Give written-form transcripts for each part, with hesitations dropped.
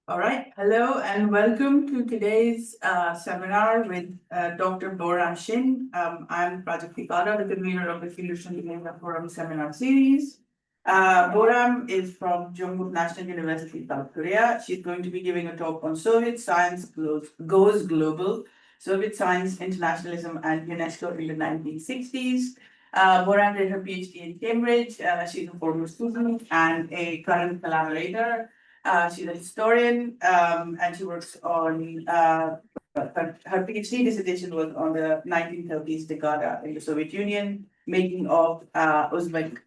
All right. Hello and welcome to today's seminar with Dr. Boram Shin. I'm Project Tikada, the convener of the Fusion Geneva Forum Seminar Series. Boram is from Jungkook National University, South Korea. She's going to be giving a talk on Soviet science goes global, Soviet science, internationalism, and UNESCO in the 1960s. Boram did her PhD in Cambridge. She's a former student and a current collaborator. She's a historian, and she works on her PhD dissertation was on the 1930s decada in the Soviet Union, making of Uzbek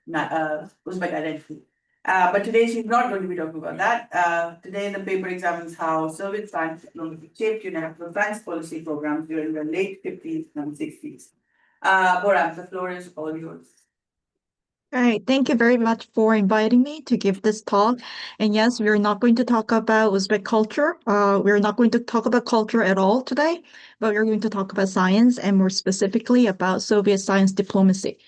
identity. But today she's not going to be talking about that. Today the paper examines how Soviet science technology shaped international science policy programs during the late 50s and 60s. Boram, the floor is all yours. All right, thank you very much for inviting me to give this talk. And yes, we're not going to talk about Uzbek culture. We're not going to talk about culture at all today, but we're going to talk about science and more specifically about Soviet science diplomacy.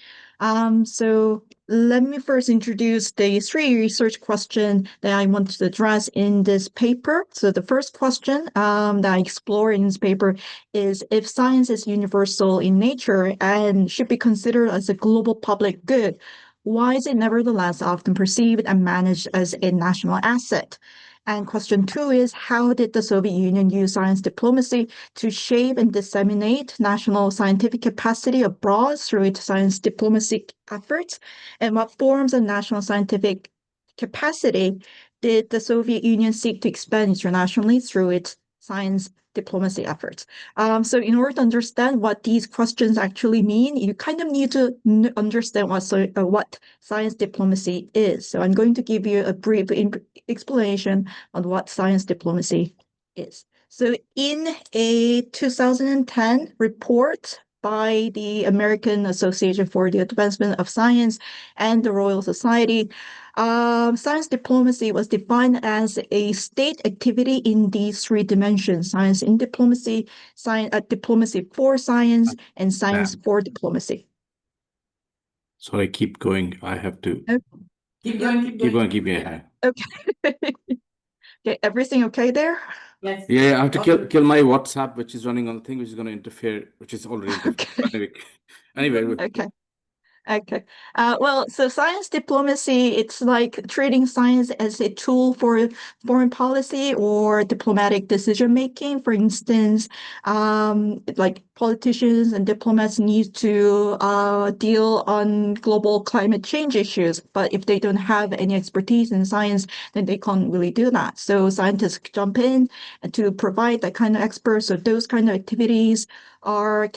So let me first introduce the three research questions that I want to address in this paper. So the first question that I explore in this paper is if science is universal in nature and should be considered as a global public good, why is it nevertheless often perceived and managed as a national asset? And question two is how did the Soviet Union use science diplomacy to shape and disseminate national scientific capacity abroad through its science diplomacy efforts? And what forms of national scientific capacity did the Soviet Union seek to expand internationally through its science diplomacy efforts? So in order to understand what these questions actually mean, you kind of need to understand what science diplomacy is. So I'm going to give you a brief explanation on what science diplomacy is. So in a 2010 report by the American Association for the Advancement of Science and the Royal Society, science diplomacy was defined as a state activity in these three dimensions: science in diplomacy, diplomacy for science, and science for diplomacy. Sorry, keep going. I have to Okay. Keep going. keep going. Okay. Okay, everything okay there? Yes. Yeah, I have to kill my WhatsApp, which is running on the thing, which is going to interfere, which is already interfering. Okay. Anyway. Okay. Okay. So science diplomacy, it's like treating science as a tool for foreign policy or diplomatic decision making. For instance, like politicians and diplomats need to deal on global climate change issues, but if they don't have any expertise in science, then they can't really do that. So scientists jump in to provide that kind of experts. So those kind of activities are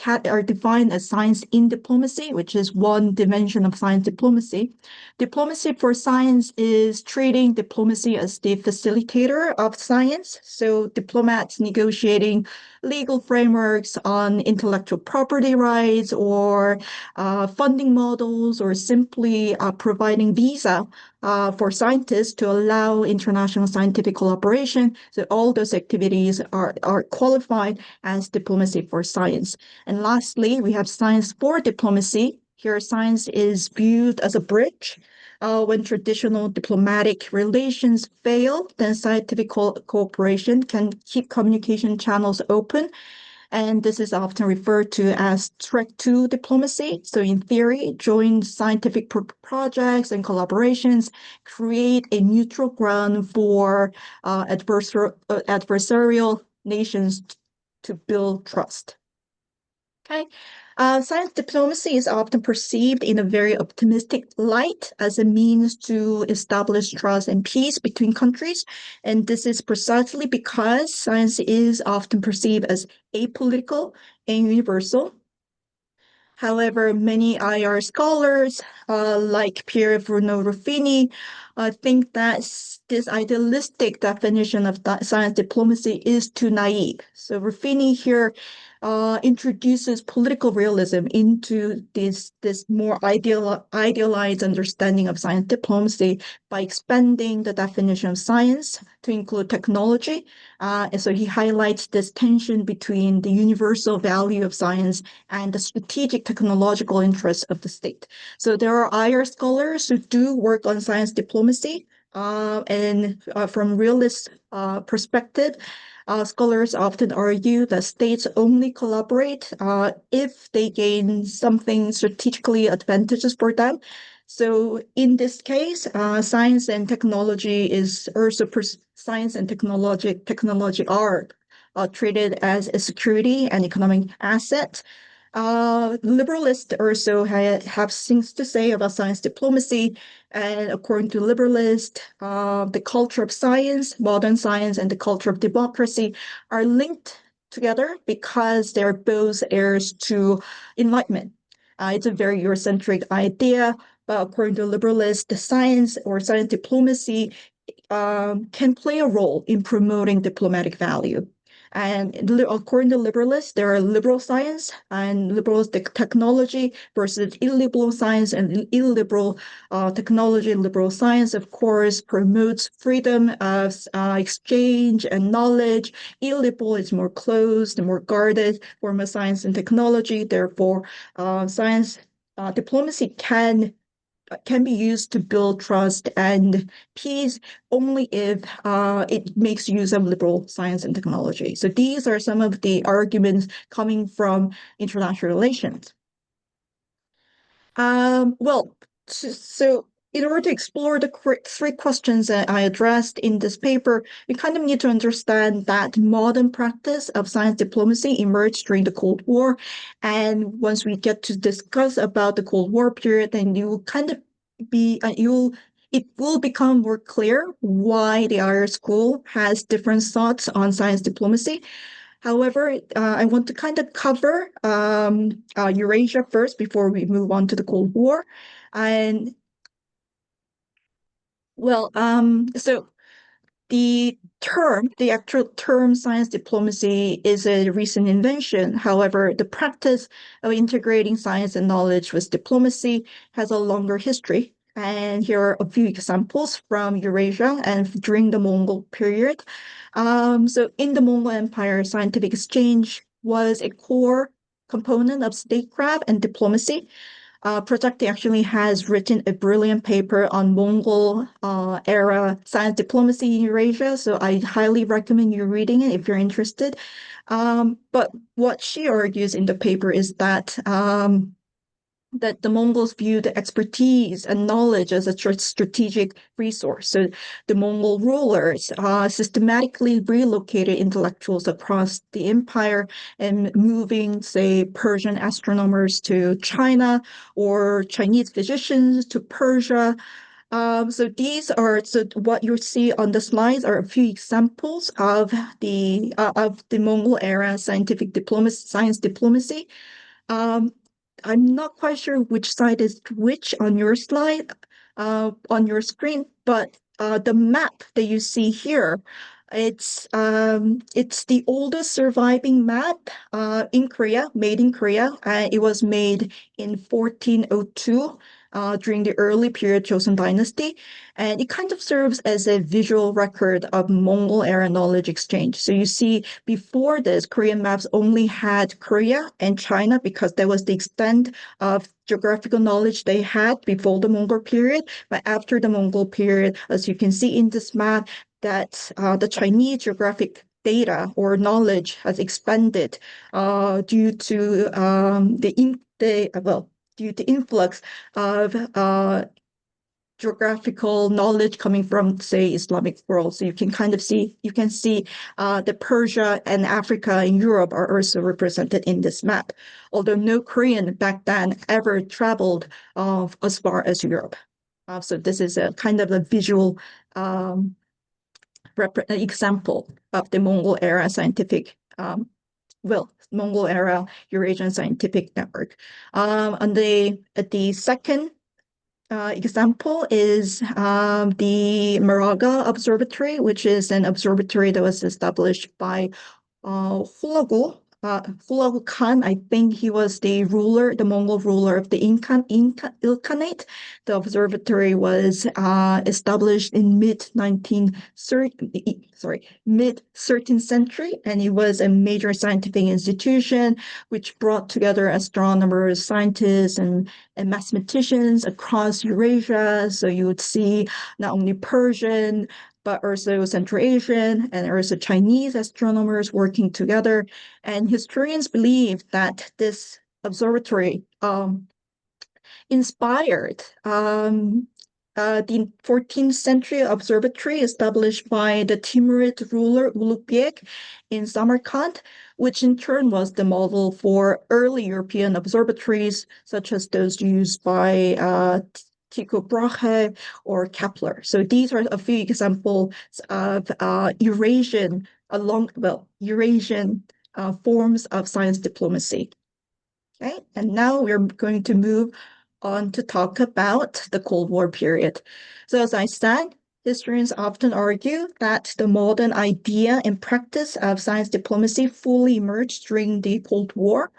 defined as science in diplomacy, which is one dimension of science diplomacy. Diplomacy for science is treating diplomacy as the facilitator of science. So diplomats negotiating legal frameworks on intellectual property rights or funding models or simply providing visa for scientists to allow international scientific collaboration. So all those activities are qualified as diplomacy for science. And lastly, we have science for diplomacy. Here, science is viewed as a bridge. When traditional diplomatic relations fail, then scientific cooperation can keep communication channels open. And this is often referred to as track two diplomacy. So in theory, joint scientific projects and collaborations create a neutral ground for adversarial nations to build trust. Okay. Science diplomacy is often perceived in a very optimistic light as a means to establish trust and peace between countries. And this is precisely because science is often perceived as apolitical and universal. However, many IR scholars, like Pierre Bruno Ruffini, think that this idealistic definition of science diplomacy is too naive. So Ruffini here introduces political realism into this more idealized understanding of science diplomacy by expanding the definition of science to include technology. And so he highlights this tension between the universal value of science and the strategic technological interests of the state. So there are IR scholars who do work on science diplomacy, and from realist perspective. Scholars often argue that states only collaborate if they gain something strategically advantageous for them. So in this case, science and technology is also science and technology are treated as a security and economic asset. Liberalists also have things to say about science diplomacy. And according to liberalists, the culture of science, modern science, and the culture of democracy are linked together because they're both heirs to enlightenment. It's a very Eurocentric idea, but according to liberalists, the science or science diplomacy can play a role in promoting diplomatic value. And according to liberalists, there are liberal science and liberal technology versus illiberal science, and illiberal technology. Liberal science, of course, promotes freedom of exchange and knowledge. Illiberal is more closed and more guarded form of science and technology. Therefore, science diplomacy can be used to build trust and peace only if it makes use of liberal science and technology. So these are some of the arguments coming from international relations. So in order to explore the three questions that I addressed in this paper, we kind of need to understand that modern practice of science diplomacy emerged during the Cold War. And once we get to discuss about the Cold War period, then you will kind of it will become more clear why the Irish school has different thoughts on science diplomacy. However, I want to kind of cover Eurasia first before we move on to the Cold War. And so the actual term science diplomacy is a recent invention. However, the practice of integrating science and knowledge with diplomacy has a longer history. And here are a few examples from Eurasia and during the Mongol period. So in the Mongol Empire, scientific exchange was a core component of statecraft and diplomacy. Project actually has written a brilliant paper on Mongol era science diplomacy in Eurasia, so I highly recommend you reading it if you're interested. But what she argues in the paper is that the Mongols viewed expertise and knowledge as a strategic resource. So the Mongol rulers systematically relocated intellectuals across the empire and moving, say, Persian astronomers to China or Chinese physicians to Persia. So what you see on the slides are a few examples of the Mongol era science diplomacy. I'm not quite sure which side is which on your slide, on your screen, but the map that you see here, it's the oldest surviving map in Korea, made in Korea. It was made in 1402 during the early period Joseon Dynasty, and it kind of serves as a visual record of Mongol era knowledge exchange. So you see, before this, Korean maps only had Korea and China because that was the extent of geographical knowledge they had before the Mongol period. But after the Mongol period, as you can see in this map, that the Chinese geographic data or knowledge has expanded due to due to influx of geographical knowledge coming from, say, Islamic world. So you can see that Persia and Africa and Europe are also represented in this map, although no Korean back then ever traveled as far as Europe. So this is a kind of a visual example of the Mongol era Mongol era Eurasian scientific network. The second example is the Maraga Observatory, which is an observatory that was established by Hulagu Khan. I think he was the Mongol ruler of the Ilkhanate. The observatory was established in mid-13th century, and it was a major scientific institution which brought together astronomers, scientists, and and mathematicians across Eurasia. So you would see not only Persian, but also Central Asian and also Chinese astronomers working together. And historians believe that this observatory inspired the 14th century observatory established by the Timurid ruler Ulugh in Samarkand, which in turn was the model for early European observatories, such as those used by Tycho Brahe or Kepler. So these are a few examples of Eurasian forms of science diplomacy. Okay, and now we're going to move on to talk about the Cold War period. So as I said, historians often argue that the modern idea and practice of science diplomacy fully emerged during the Cold War.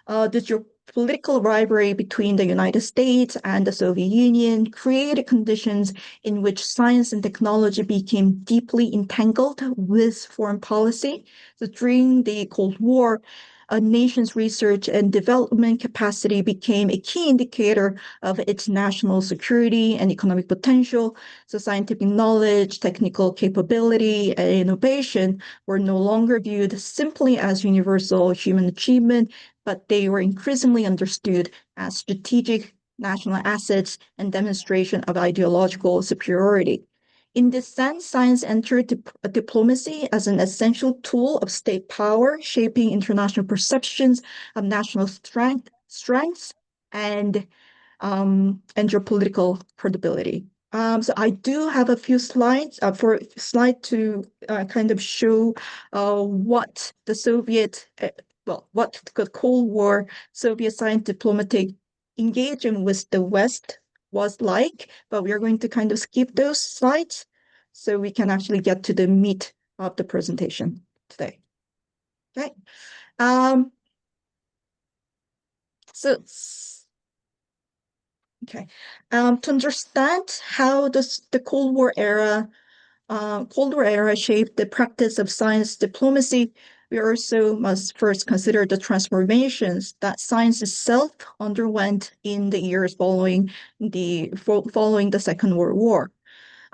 The geopolitical rivalry between the United States and the Soviet Union created conditions in which science and technology became deeply entangled with foreign policy. So during the Cold War, a nation's research and development capacity became a key indicator of its national security and economic potential. So scientific knowledge, technical capability, and innovation were no longer viewed simply as universal human achievement, but they were increasingly understood as strategic national assets and demonstration of ideological superiority. In this sense, science entered diplomacy as an essential tool of state power, shaping international perceptions of national strengths and geopolitical credibility. So I do have a few slides to kind of show what what the Cold War Soviet science diplomatic engagement with the West was like, but we are going to kind of skip those slides so we can actually get to the meat of the presentation today. Okay. To understand how the Cold War era shaped the practice of science diplomacy, we also must first consider the transformations that science itself underwent in the years following the Second World War.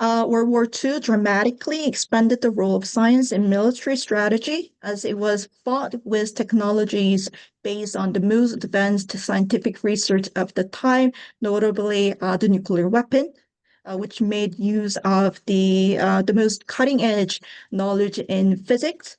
World War II dramatically expanded the role of science in military strategy as it was fought with technologies based on the most advanced scientific research of the time, notably the nuclear weapon, which made use of the most cutting-edge knowledge in physics.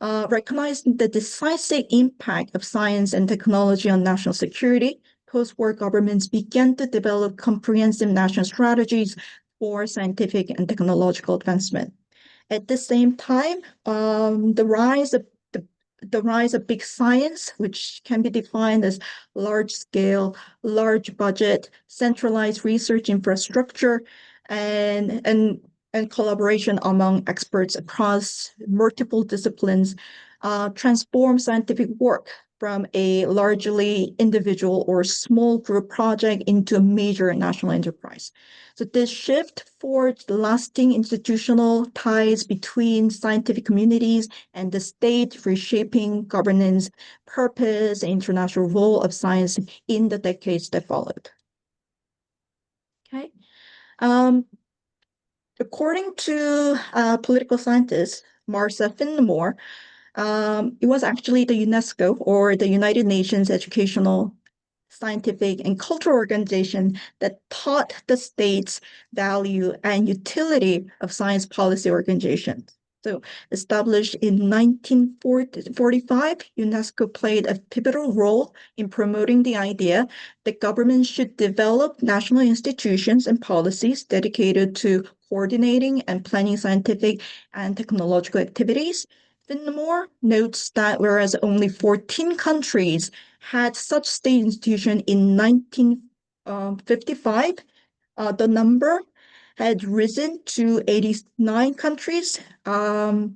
Recognizing the decisive impact of science and technology on national security, post-war governments began to develop comprehensive national strategies for scientific and technological advancement. At the same time, the rise of big science, which can be defined as large scale, large budget, centralized research infrastructure, and collaboration among experts across multiple disciplines, transformed scientific work from a largely individual or small group project into a major national enterprise. So this shift forged lasting institutional ties between scientific communities and the state, reshaping governance, purpose, and international role of science in the decades that followed. Okay. According to political scientist Marcia Finnemore, it was actually the UNESCO, or the United Nations Educational, Scientific, and Cultural Organization, that taught the states value and utility of science policy organizations. So established in 1945, UNESCO played a pivotal role in promoting the idea that governments should develop national institutions and policies dedicated to coordinating and planning scientific and technological activities. Finnemore notes that whereas only 14 countries had such state institution in 1955, the number had risen to 89 countries by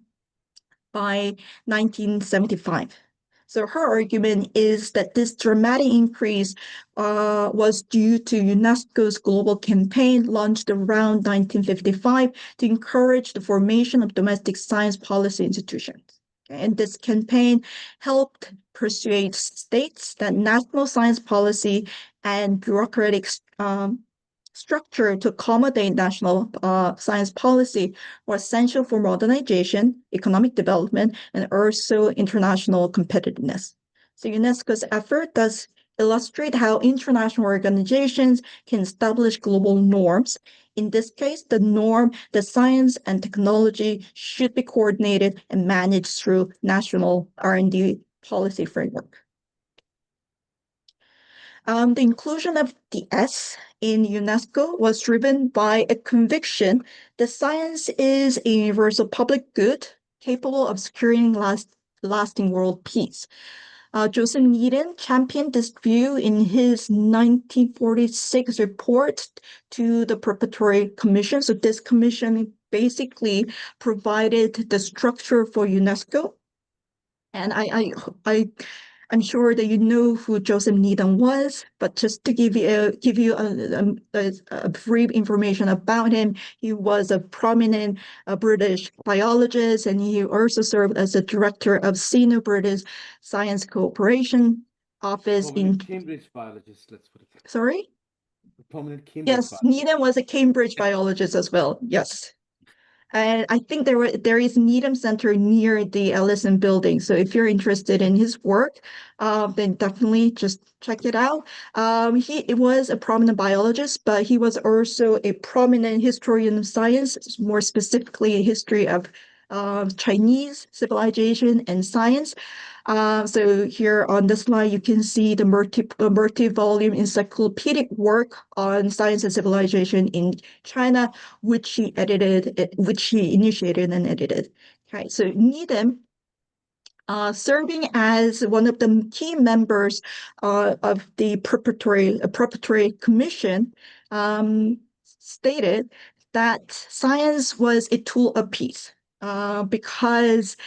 1975. So her argument is that this dramatic increase was due to UNESCO's global campaign launched around 1955 to encourage the formation of domestic science policy institutions. And this campaign helped persuade states that national science policy and bureaucratic structure to accommodate national science policy were essential for modernization, economic development, and also international competitiveness. So UNESCO's effort does illustrate how international organizations can establish global norms. In this case, the norm that science and technology should be coordinated and managed through national R&D policy framework. The inclusion of the S in UNESCO was driven by a conviction that science is a universal public good capable of securing lasting world peace. Joseph Needham championed this view in his 1946 report to the Preparatory Commission. So this commission basically provided the structure for UNESCO. And I'm sure that you know who Joseph Needham was, but just to give you a brief information about him, he was a prominent British biologist, and he also served as the director of Sino-British Science Cooperation Office in Cambridge biologist, let's put it that way. Sorry? A prominent Cambridge Yes, biologist. Needham was a Cambridge biologist as well. Yes. And I think there is Needham Center near the Ellison building. So if you're interested in his work, then definitely just check it out. He was a prominent biologist, but he was also a prominent historian of science, more specifically a history of Chinese civilization and science. So here on the slide, you can see the multi-volume encyclopedic work on science and civilization in China, which he initiated and edited. Okay, so Needham, serving as one of the key members of the preparatory commission, stated that science was a tool of peace because,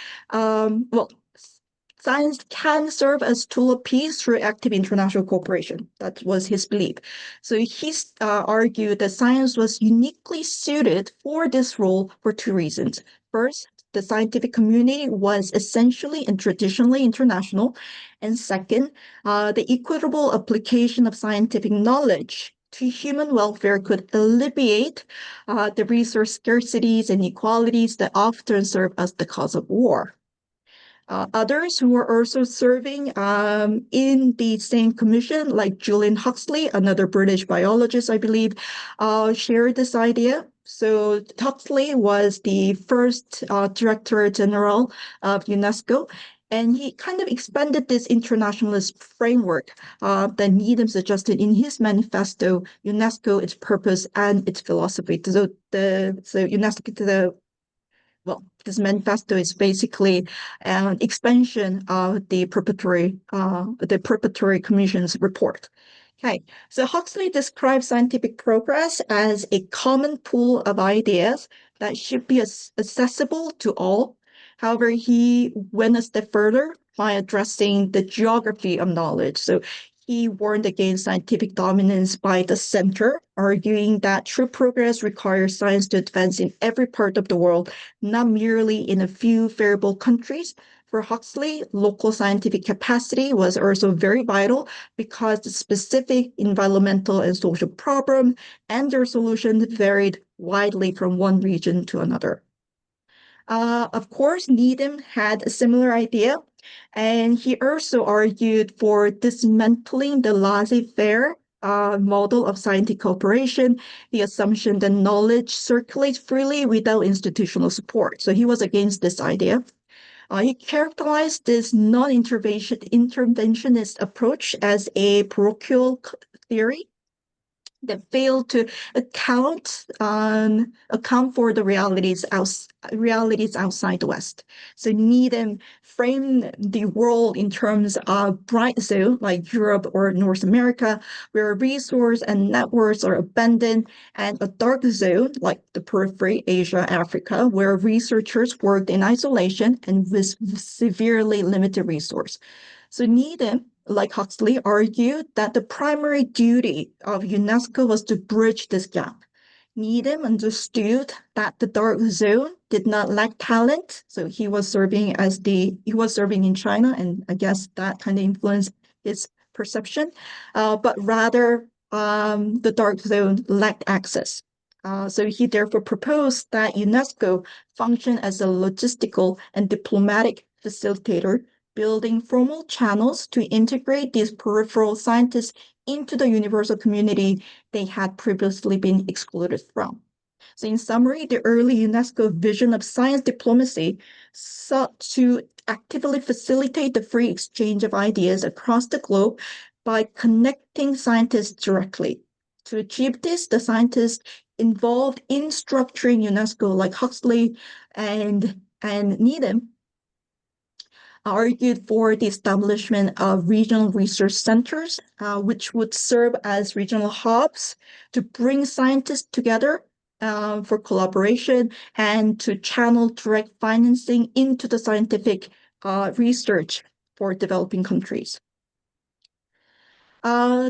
science can serve as a tool of peace through active international cooperation. That was his belief. So he argued that science was uniquely suited for this role for two reasons. First, the scientific community was essentially and traditionally international. And second, the equitable application of scientific knowledge to human welfare could alleviate the resource scarcities and inequalities that often serve as the cause of war. Others who were also serving in the same commission, like Julian Huxley, another British biologist, I believe, shared this idea. So Huxley was the first Director General of UNESCO, and he kind of expanded this internationalist framework that Needham suggested in his manifesto, UNESCO, its purpose and its philosophy. So UNESCO, this manifesto is basically an expansion of the preparatory commission's report. Okay, so Huxley describes scientific progress as a common pool of ideas that should be accessible to all. However, he went a step further by addressing the geography of knowledge. So he warned against scientific dominance by the center, arguing that true progress requires science to advance in every part of the world, not merely in a few favorable countries. For Huxley, local scientific capacity was also very vital because the specific environmental and social problem and their solutions varied widely from one region to another. Of course, Needham had a similar idea, and he also argued for dismantling the laissez-faire model of scientific cooperation, the assumption that knowledge circulates freely without institutional support. So he was against this idea. He characterized this non-interventionist approach as a parochial theory that failed to account for the realities outside the West. So Needham framed the world in terms of bright zone like Europe or North America, where resources and networks are abundant, and a dark zone like the periphery, Asia, Africa, where researchers worked in isolation and with severely limited resource. So Needham, like Huxley, argued that the primary duty of UNESCO was to bridge this gap. Needham understood that the dark zone did not lack talent, so he was serving in China, and I guess that kind of influenced his perception, but rather the dark zone lacked access. So he therefore proposed that UNESCO function as a logistical and diplomatic facilitator, building formal channels to integrate these peripheral scientists into the universal community they had previously been excluded from. So in summary, the early UNESCO vision of science diplomacy sought to actively facilitate the free exchange of ideas across the globe by connecting scientists directly. To achieve this, the scientists involved in structuring UNESCO, like Huxley and Needham, argued for the establishment of regional research centers, which would serve as regional hubs to bring scientists together for collaboration and to channel direct financing into the scientific research for developing countries.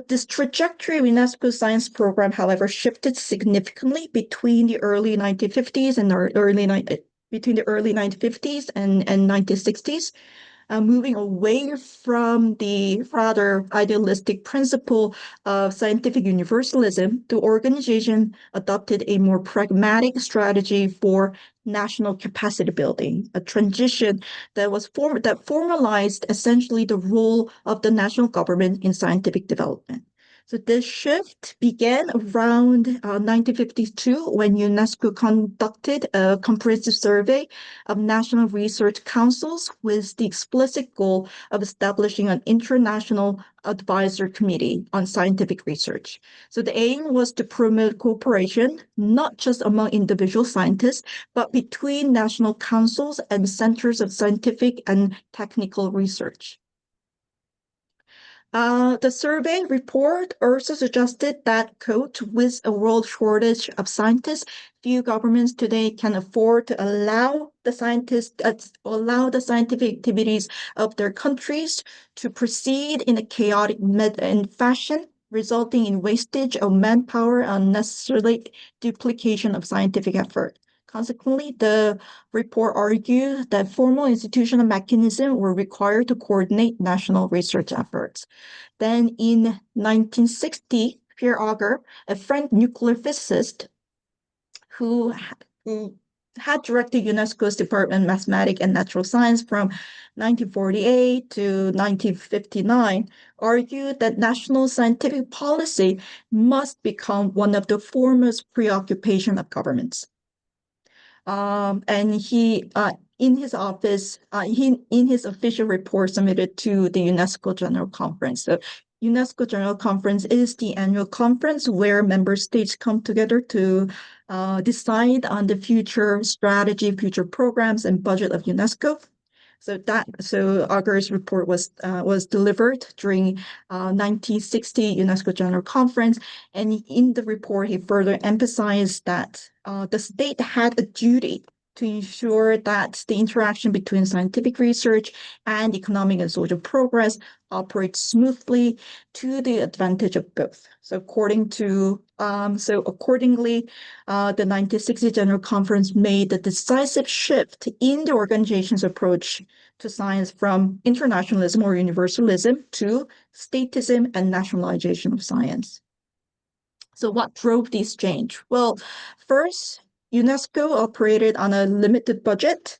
This trajectory of UNESCO's science program, however, shifted significantly between the early 1950s and between the early 1950s and 1960s. Moving away from the rather idealistic principle of scientific universalism, the organization adopted a more pragmatic strategy for national capacity building, a transition that formalized essentially the role of the national government in scientific development. So this shift began around 1952 when UNESCO conducted a comprehensive survey of national research councils with the explicit goal of establishing an international advisor committee on scientific research. So the aim was to promote cooperation, not just among individual scientists, but between national councils and centers of scientific and technical research. The survey report also suggested that, quote, with a world shortage of scientists, few governments today can afford to allow the scientific activities of their countries to proceed in a chaotic fashion, resulting in wastage of manpower and unnecessary duplication of scientific effort. Consequently, the report argued that formal institutional mechanisms were required to coordinate national research efforts. Then in 1960, Pierre Auger, a French nuclear physicist who had directed UNESCO's Department of Mathematics and Natural Science from 1948 to 1959, argued that national scientific policy must become one of the foremost preoccupations of governments. And he, in his office, in his official report submitted to the UNESCO General Conference. So UNESCO General Conference is the annual conference where member states come together to decide on the future strategy, future programs, and budget of UNESCO. So Auger's report was delivered during 1960 UNESCO General Conference, and in the report he further emphasized that the state had a duty to ensure that the interaction between scientific research and economic and social progress operates smoothly to the advantage of both. So accordingly, the 1960 General Conference made the decisive shift in the organization's approach to science from internationalism or universalism to statism and nationalization of science. So what drove this change? Well, first, UNESCO operated on a limited budget.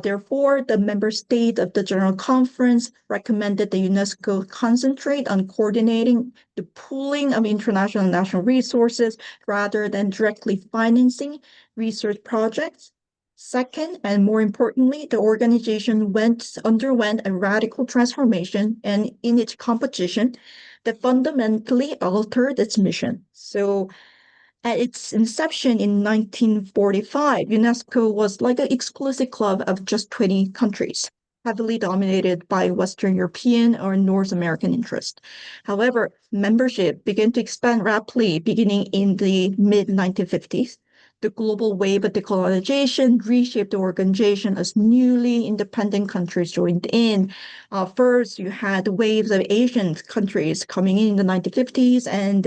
Therefore, the member state of the General Conference recommended that UNESCO concentrate on coordinating the pooling of international and national resources rather than directly financing research projects. Second, and more importantly, the organization underwent a radical transformation and in its composition that fundamentally altered its mission. So at its inception in 1945, UNESCO was like an exclusive club of just 20 countries, heavily dominated by Western European or North American interests. However, membership began to expand rapidly beginning in the mid-1950s. the global wave of decolonization reshaped the organization as newly independent countries joined in. First, you had waves of Asian countries coming in the 1950s, and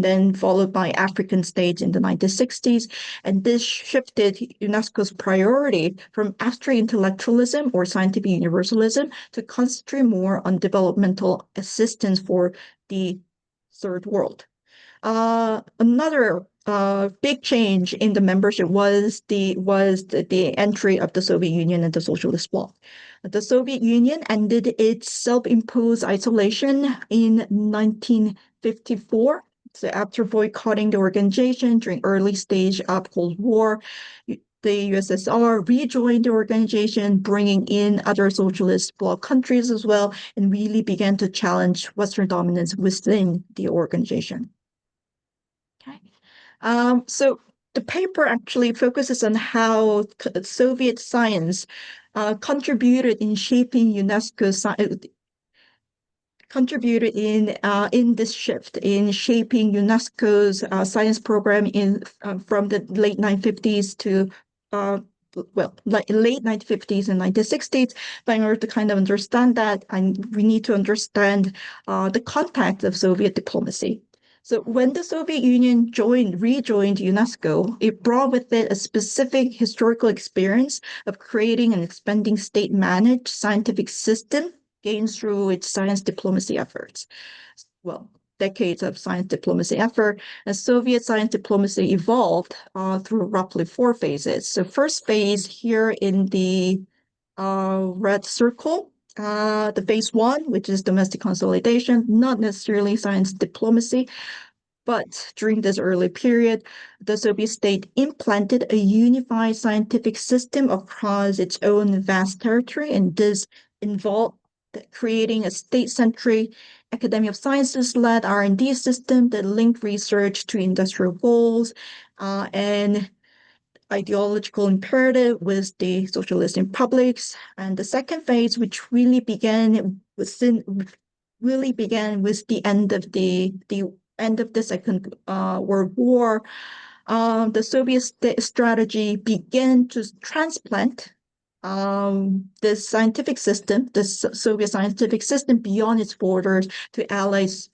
then followed by African states in the 1960s. And this shifted UNESCO's priority from abstract intellectualism or scientific universalism to concentrate more on developmental assistance for the third world. Another big change in the membership was the entry of the Soviet Union and the Socialist Bloc. The Soviet Union ended its self-imposed isolation in 1954. So after boycotting the organization during early stage of Cold War, the USSR rejoined the organization, bringing in other socialist bloc countries as well, and really began to challenge Western dominance within the organization. Okay. So the paper actually focuses on how Soviet science contributed in shaping UNESCO's contributed in this shift in shaping UNESCO's science program in from the late 1950s to late 1950s and 1960s. But in order to kind of understand that, we need to understand the context of Soviet diplomacy. So when the Soviet Union rejoined UNESCO, it brought with it a specific historical experience of creating and expanding state-managed scientific system gained through its science diplomacy efforts. Well, decades of science diplomacy effort, and Soviet science diplomacy evolved through roughly 4 phases. So first phase here in the red circle, the phase 1, which is domestic consolidation, not necessarily science diplomacy, but during this early period, the Soviet state implanted a unified scientific system across its own vast territory, and this involved creating a state-centric Academy of Sciences-led R&D system that linked research to industrial goals and ideological imperative with the socialist republics. And the second phase, which really began with the end of the Second World War, the Soviet strategy began to transplant the scientific system, the Soviet scientific system, beyond its borders to allies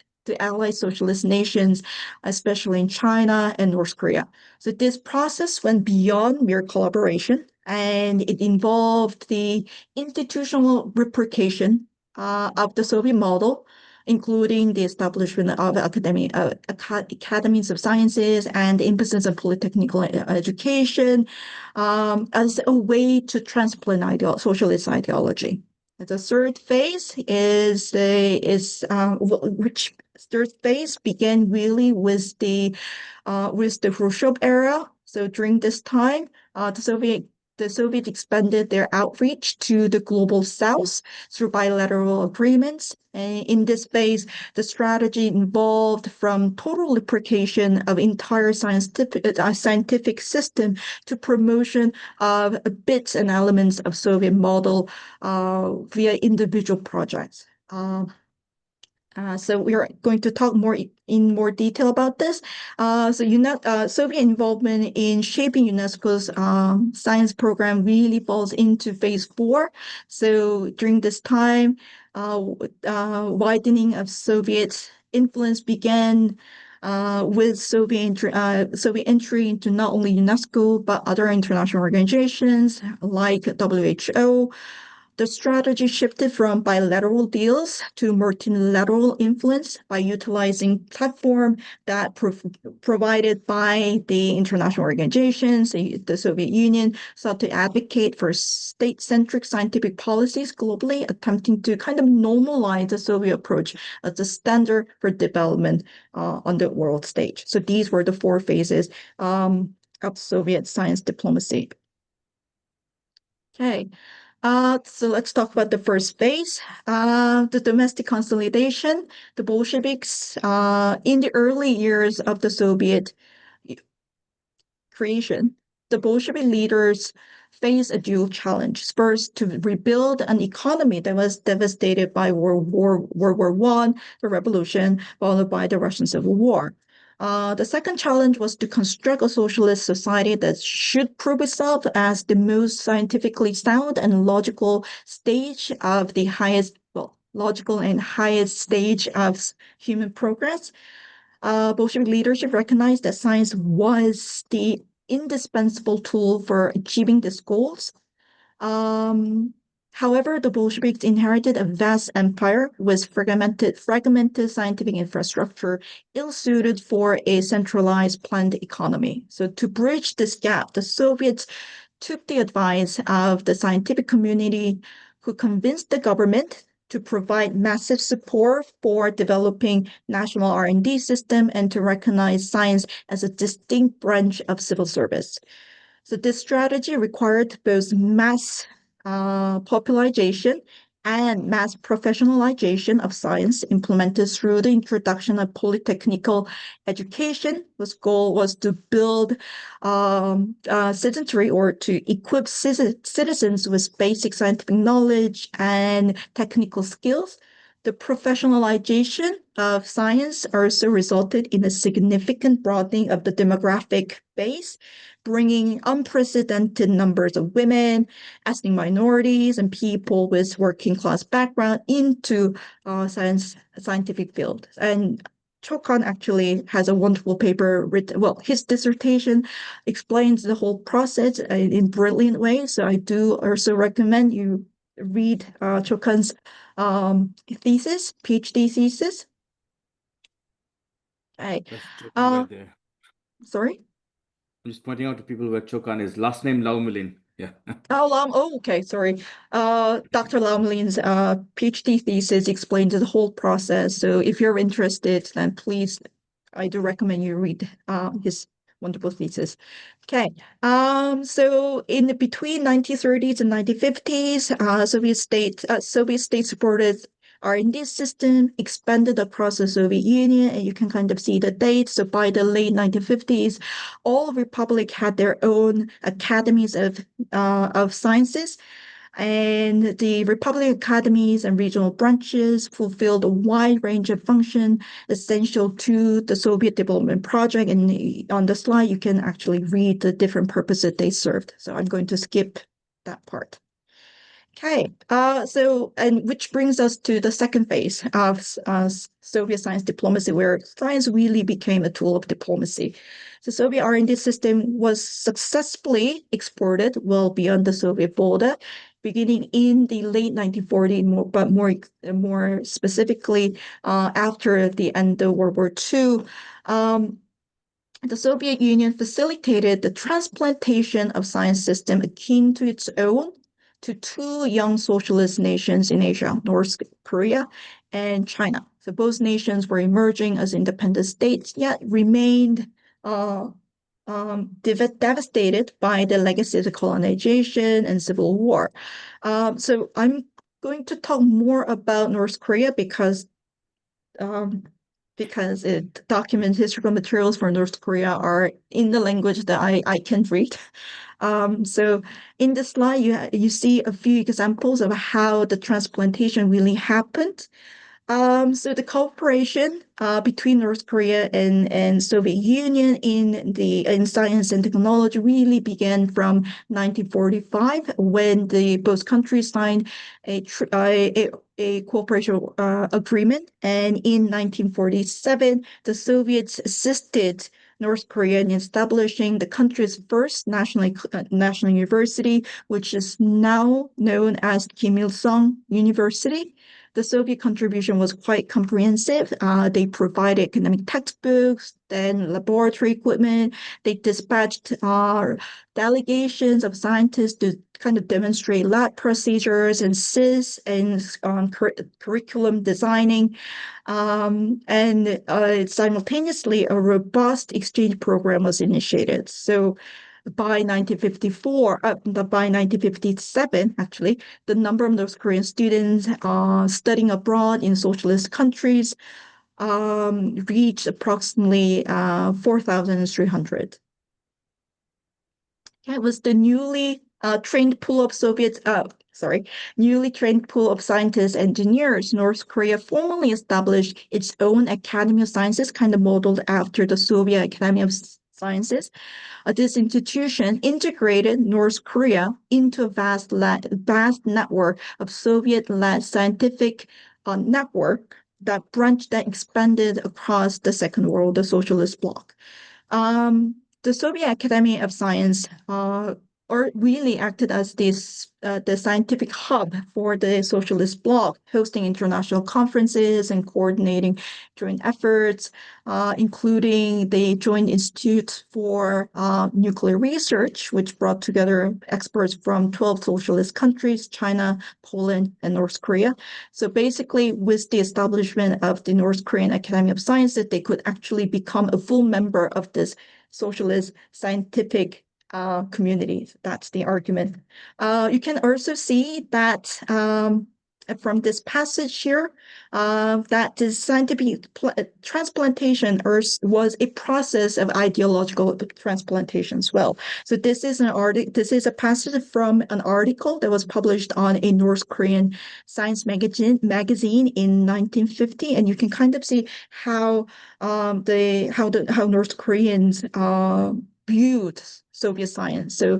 socialist nations, especially in China and North Korea. So this process went beyond mere collaboration, and it involved the institutional replication of the Soviet model, including the establishment of academies of sciences and the emphasis on polytechnical education as a way to transplant socialist ideology. The third phase began really with the Khrushchev era. So during this time, the Soviet expanded their outreach to the global south through bilateral agreements. And in this phase, the strategy involved from total replication of entire scientific system to promotion of bits and elements of Soviet model via individual projects. So we are going to talk in more detail about this. Soviet involvement in shaping UNESCO's science program really falls into phase 4. So during this time, widening of Soviet influence began with Soviet entry into not only UNESCO but other international organizations like WHO. The strategy shifted from bilateral deals to multilateral influence by utilizing platform that provided by the international organizations. The Soviet Union sought to advocate for state-centric scientific policies globally, attempting to kind of normalize the Soviet approach as the standard for development on the world stage. So these were the 4 phases of Soviet science diplomacy. Okay. So let's talk about the first phase, the domestic consolidation. The Bolsheviks, in the early years of the Soviet creation, the Bolshevik leaders faced a dual challenge. First, to rebuild an economy that was devastated by World War I, the revolution, followed by the Russian Civil War. The second challenge was to construct a socialist society that should prove itself as the most scientifically sound and logical stage of the highest, well, logical and highest stage of human progress. Bolshevik leadership recognized that science was the indispensable tool for achieving these goals. However, the Bolsheviks inherited a vast empire with fragmented scientific infrastructure, ill-suited for a centralized planned economy. So to bridge this gap, the Soviets took the advice of the scientific community, who convinced the government to provide massive support for developing national R&D system and to recognize science as a distinct branch of civil service. So this strategy required both mass popularization and mass professionalization of science, implemented through the introduction of polytechnical education, whose goal was to build citizenry or to equip citizens with basic scientific knowledge and technical skills. The professionalization of science also resulted in a significant broadening of the demographic base, bringing unprecedented numbers of women, ethnic minorities, and people with working class background into scientific field. And Chokan actually has a wonderful paper written. Well, his dissertation explains the whole process in brilliant way. So I do also recommend you read Chokan's thesis, PhD thesis. Right. That's Chokan right there. Sorry? I'm just pointing out to people where Chokan is. Last name Laumulin. Yeah. Okay, sorry. Dr. Laumlin's PhD thesis explains the whole process. So if you're interested, then please, I do recommend you read his wonderful thesis. Okay. So in between 1930s and 1950s, Soviet state supported R&D system expanded across the Soviet Union, and you can kind of see the dates. So by the late 1950s, all republic had their own academies of sciences, and the republic academies and regional branches fulfilled a wide range of functions essential to the Soviet development project. And on the slide, you can actually read the different purposes they served. So I'm going to skip that part. Okay, and which brings us to the second phase of Soviet science diplomacy, where science really became a tool of diplomacy. The Soviet R&D system was successfully exported well beyond the Soviet border, beginning in the late 1940s, but more specifically after the end of World War II. The Soviet Union facilitated the transplantation of science system akin to its own to two young socialist nations in Asia, North Korea and China. So both nations were emerging as independent states, yet remained devastated by the legacies of colonization and civil war. So I'm going to talk more about North Korea because it documents historical materials for North Korea are in the language that I can read. So in this slide, you see a few examples of how the transplantation really happened. So the cooperation between North Korea and Soviet Union in science and technology really began from 1945 when both countries signed a cooperation agreement, and in 1947 the Soviets assisted North Korea in establishing the country's first national university, which is now known as Kim Il-sung University. The Soviet contribution was quite comprehensive. They provided academic textbooks, then laboratory equipment. They dispatched delegations of scientists to kind of demonstrate lab procedures and assist in curriculum designing. And simultaneously, a robust exchange program was initiated. So by 1957, actually, the number of North Korean students studying abroad in socialist countries reached approximately 4,300. It was the newly trained pool of Soviet newly trained pool of scientists and engineers, North Korea formally established its own Academy of Sciences, kind of modeled after the Soviet Academy of Sciences. This institution integrated North Korea into a vast network of Soviet-led scientific network that expanded across the Second World, the socialist bloc. The Soviet Academy of Science really acted as the scientific hub for the socialist bloc, hosting international conferences and coordinating joint efforts, including the Joint Institute for Nuclear Research, which brought together experts from 12 socialist countries, China, Poland, and North Korea. So basically, with the establishment of the North Korean Academy of Sciences, they could actually become a full member of this socialist scientific communities. That's the argument. You can also see that from this passage here, that the scientific transplantation was a process of ideological transplantation as well. So this is a passage from an article that was published on a North Korean science magazine in 1950, and you can kind of see how North Koreans viewed Soviet science. So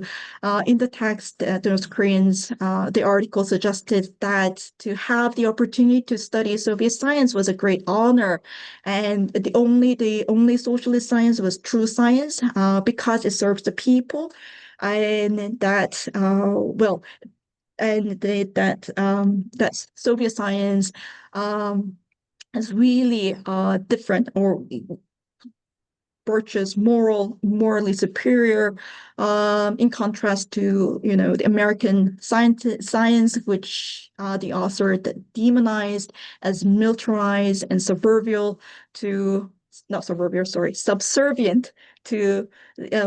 in the text, the North Koreans, the article suggested that to have the opportunity to study Soviet science was a great honor. And the only socialist science was true science because it serves the people. And that, that Soviet science is really different or virtuous, morally superior, in contrast to the American science, which the author demonized as militarized and subservient to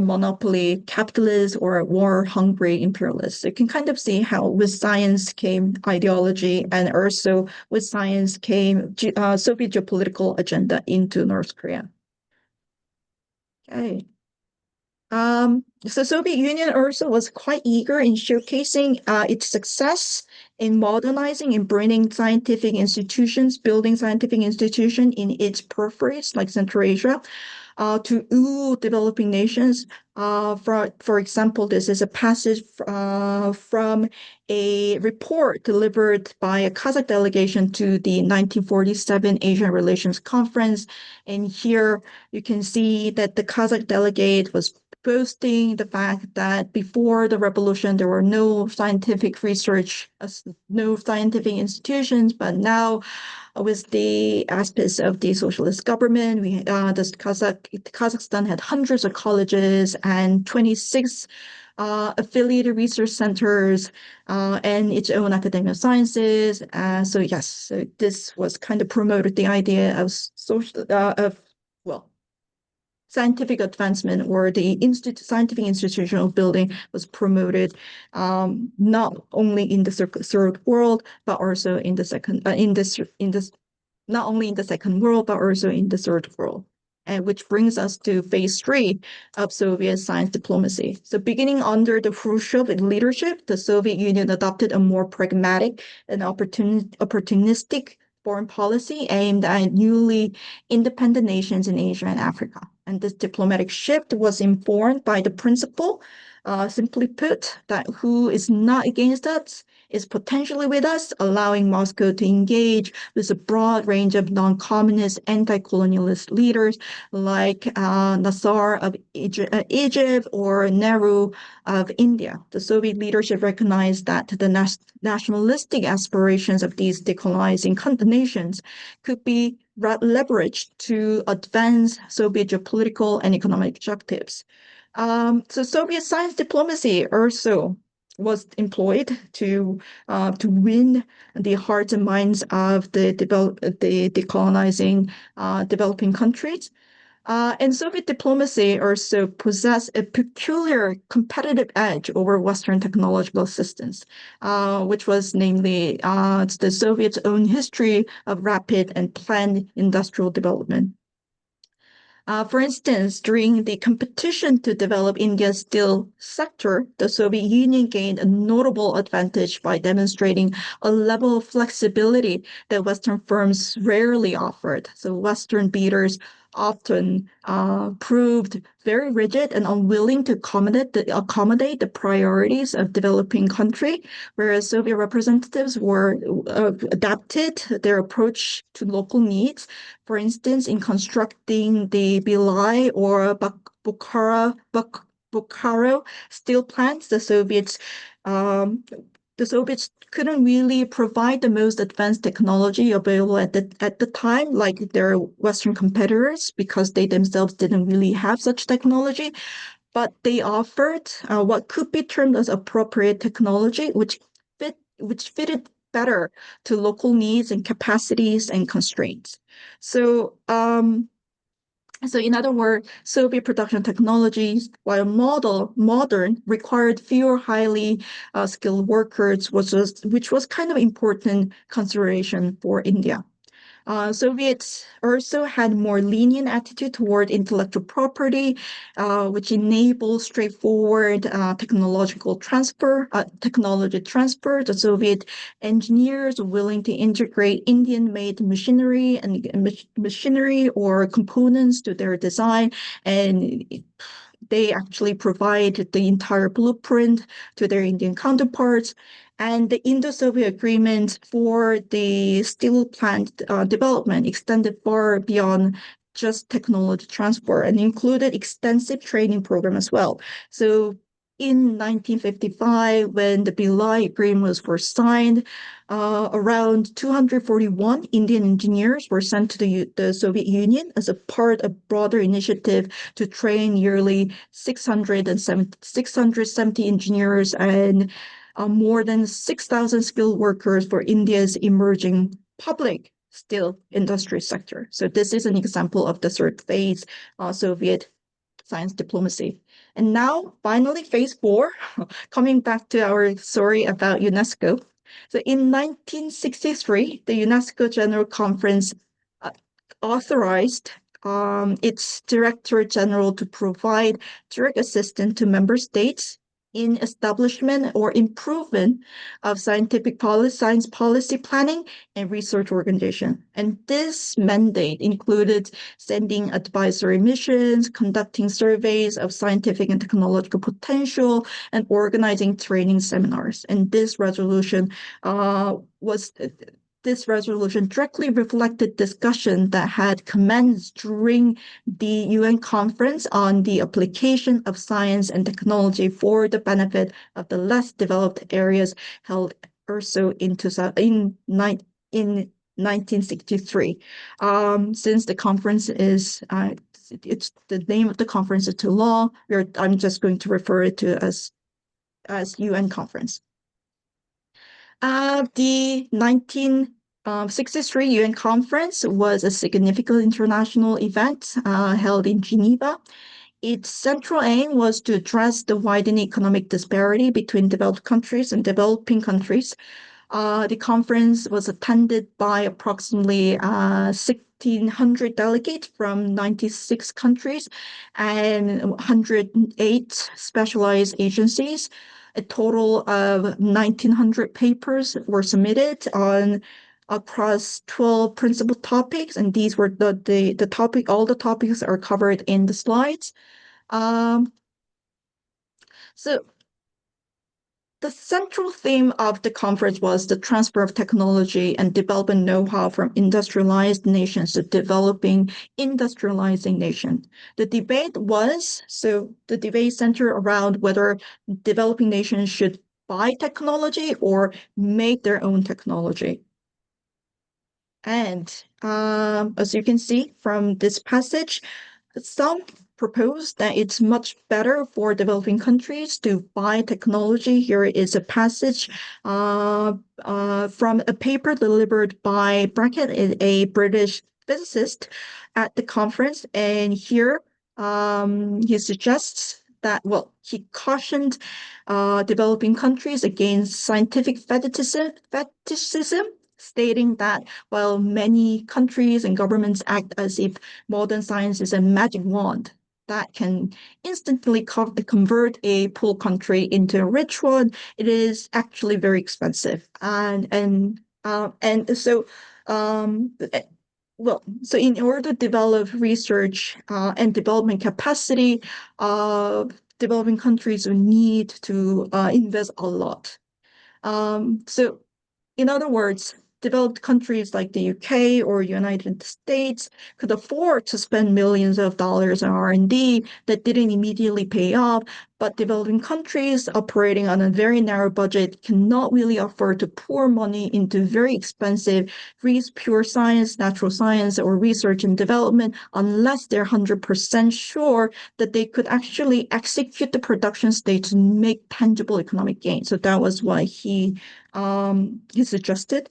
monopoly capitalists or war-hungry imperialists. So you can kind of see how with science came ideology, and also with science came Soviet geopolitical agenda into North Korea. Okay. So Soviet Union also was quite eager in showcasing its success in modernizing and building scientific institutions in its peripheries, like Central Asia, to developing nations. For example, this is a passage from a report delivered by a Kazakh delegation to the 1947 Asian Relations Conference. And here you can see that the Kazakh delegate was boasting the fact that before the revolution, there were no scientific research, no scientific institutions, but now with the aspects of the socialist government, Kazakhstan had hundreds of colleges and 26 affiliated research centers and its own academic sciences. So this was kind of promoted the idea of scientific advancement, or the scientific institutional building was promoted not only in the third world, but also in the second not only in the second world, but also in the third world. And which brings us to phase 3 of Soviet science diplomacy. So beginning under the Khrushchev leadership, the Soviet Union adopted a more pragmatic and opportunistic foreign policy aimed at newly independent nations in Asia and Africa. And this diplomatic shift was informed by the principle, simply put, that who is not against us is potentially with us, allowing Moscow to engage with a broad range of non-communist, anti-colonialist leaders like Nasser of Egypt or Nehru of India. The Soviet leadership recognized that the nationalistic aspirations of these decolonizing nations could be leveraged to advance Soviet geopolitical and economic objectives. So Soviet science diplomacy also was employed to win the hearts and minds of the decolonizing developing countries. And Soviet diplomacy also possessed a peculiar competitive edge over Western technological assistance, which was namely the Soviets' own history of rapid and planned industrial development. For instance, during the competition to develop India's steel sector, the Soviet Union gained a notable advantage by demonstrating a level of flexibility that Western firms rarely offered. So Western beaters often proved very rigid and unwilling to accommodate the priorities of developing country, whereas Soviet representatives were adapted their approach to local needs. For instance, in constructing the Bilai or Bokaro steel plants, the Soviets couldn't really provide the most advanced technology available at the time, like their Western competitors, because they themselves didn't really have such technology. But they offered what could be termed as appropriate technology, which fitted better to local needs and capacities and constraints. So in other words, Soviet production technologies, while modern, required fewer highly skilled workers, which was kind of important consideration for India. Soviets also had more lenient attitude toward intellectual property, which enabled straightforward technology transfer. The Soviet engineers were willing to integrate Indian-made machinery or components to their design, and they actually provide the entire blueprint to their Indian counterparts. And the Indo-Soviet agreement for the steel plant development extended far beyond just technology transfer and included extensive training program as well. So in 1955, when the Bilai Agreement was first signed, around 241 Indian engineers were sent to the Soviet Union as a part of a broader initiative to train nearly 670 engineers and more than 6,000 skilled workers for India's emerging public steel industry sector. So this is an example of the third phase Soviet science diplomacy. And now, finally, phase 4, coming back to our story about UNESCO. So in 1963, the UNESCO General Conference authorized its Director General to provide direct assistance to member states in establishment or improvement of science policy planning and research organization. And this mandate included sending advisory missions, conducting surveys of scientific and technological potential, and organizing training seminars. And this resolution directly reflected discussion that had commenced during the UN conference on the application of science and technology for the benefit of the less developed areas held also in 1963. Since the conference is it's the name of the conference is too long, I'm just going to refer it to as UN conference. The 1963 UN conference was a significant international event held in Geneva. Its central aim was to address the widening economic disparity between developed countries and developing countries. The conference was attended by approximately 1,600 delegates from 96 countries and 108 specialized agencies. A total of 1,900 papers were submitted across 12 principal topics, and these were the topic. All the topics are covered in the slides. So the central theme of the conference was the transfer of technology and development know-how from industrialized nations to developing industrializing nations. The debate centered around whether developing nations should buy technology or make their own technology. And as you can see from this passage, some propose that it's much better for developing countries to buy technology. Here is a passage from a paper delivered by Brackett, a British physicist at the conference. And here he suggests that, he cautioned developing countries against scientific fetishism stating that while many countries and governments act as if modern science is a magic wand that can instantly convert a poor country into a rich one, it is actually very expensive. Um, so in order to develop research and development capacity, developing countries will need to invest a lot. So in other words, developed countries like the UK or United States could afford to spend millions of dollars on R&D that didn't immediately pay off, but developing countries operating on a very narrow budget cannot really afford to pour money into very expensive pure science, natural science, or research and development unless they're 100% sure that they could actually execute the production stage to make tangible economic gain. So that was what he suggested.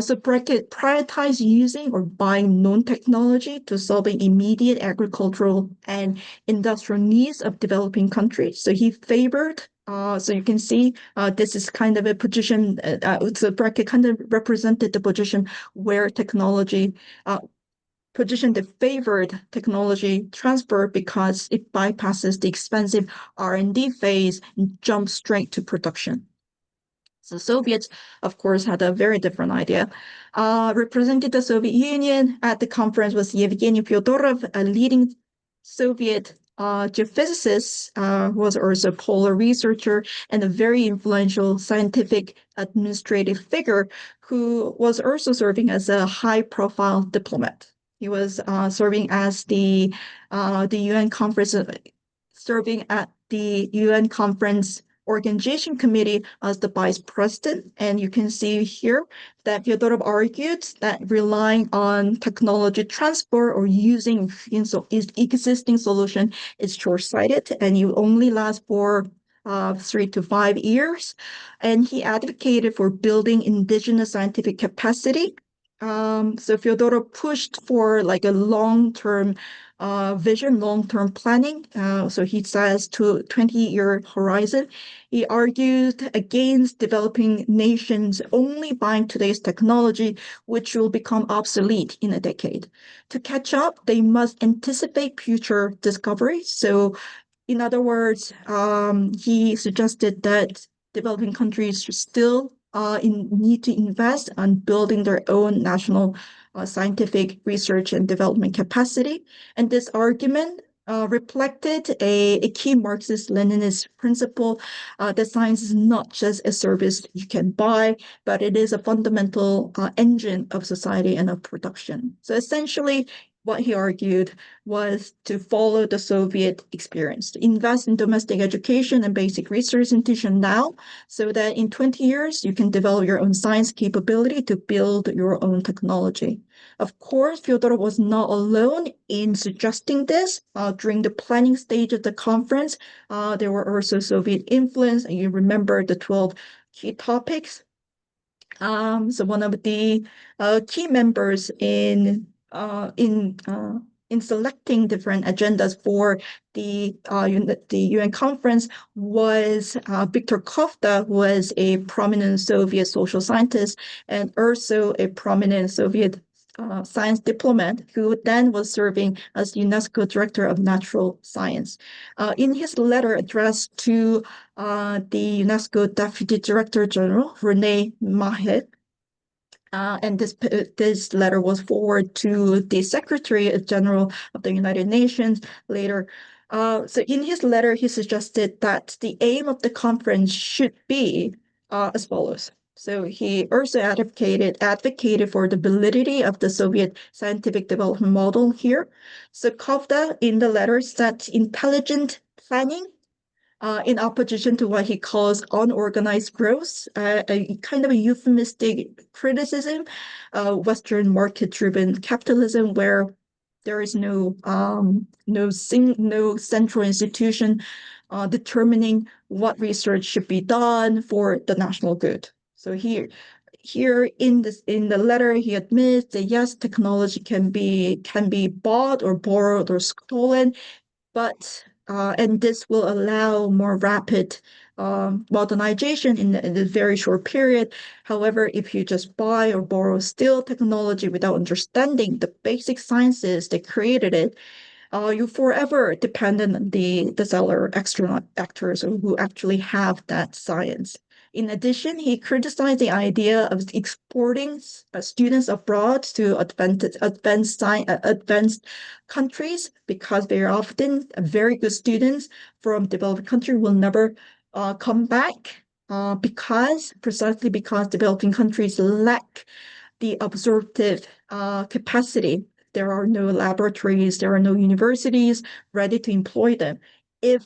So prioritize using or buying known technology to solving immediate agricultural and industrial needs of developing countries. So he favored, so you can see this is kind of a position, so bracket kind of represented the position where technology, position that favored technology transfer because it bypasses the expensive R&D phase and jumps straight to production. The Soviets, of course, had a very different idea. Represented the Soviet Union at the conference was Yevgeny Fyodorov, a leading Soviet geophysicist, who was also a polar researcher and a very influential scientific administrative figure who was also serving as a high-profile diplomat. He was serving as the UN conference, serving at the UN conference organization committee as the vice president. And you can see here that Fyodorov argued that relying on technology transfer or using existing solution is short-sighted and you only last for 3 to 5 years. And he advocated for building indigenous scientific capacity. So Fyodorov pushed for like a long-term vision, long-term planning. So he says to 20-year horizon. He argued against developing nations only buying today's technology, which will become obsolete in a decade. To catch up, they must anticipate future discoveries. So in other words, he suggested that developing countries should still need to invest on building their own national scientific research and development capacity. And this argument reflected a key Marxist-Leninist principle that science is not just a service you can buy, but it is a fundamental engine of society and of production. So essentially, what he argued was to follow the Soviet experience, to invest in domestic education and basic research institution now, so that in 20 years, you can develop your own science capability to build your own technology. Of course, Fyodorov was not alone in suggesting this. During the planning stage of the conference, there were also Soviet influence, and you remember the 12 key topics. So one of the key members in selecting different agendas for the UN conference was Viktor Kofta, who was a prominent Soviet social scientist and also a prominent Soviet science diplomat who then was serving as UNESCO Director of Natural Science. In his letter addressed to the UNESCO Deputy Director General, Rene Mahet, and this letter was forwarded to the Secretary General of the United Nations later. So in his letter, he suggested that the aim of the conference should be as follows. So he also advocated for the validity of the Soviet scientific development model here. So Kofta in the letter said intelligent planning in opposition to what he calls unorganized growth, a kind of a euphemistic criticism, Western market-driven capitalism where there is no central institution determining what research should be done for the national good. So here in the letter, he admits that yes, technology can be bought or borrowed or stolen, but and this will allow more rapid modernization in a very short period. However, if you just buy or borrow still technology without understanding the basic sciences that created it, you're forever dependent on the seller external actors who actually have that science. In addition, he criticized the idea of exporting students abroad to advanced countries because very often very good students from developed countries will never come back precisely because developing countries lack the absorptive capacity. There are no laboratories, there are no universities ready to employ them. If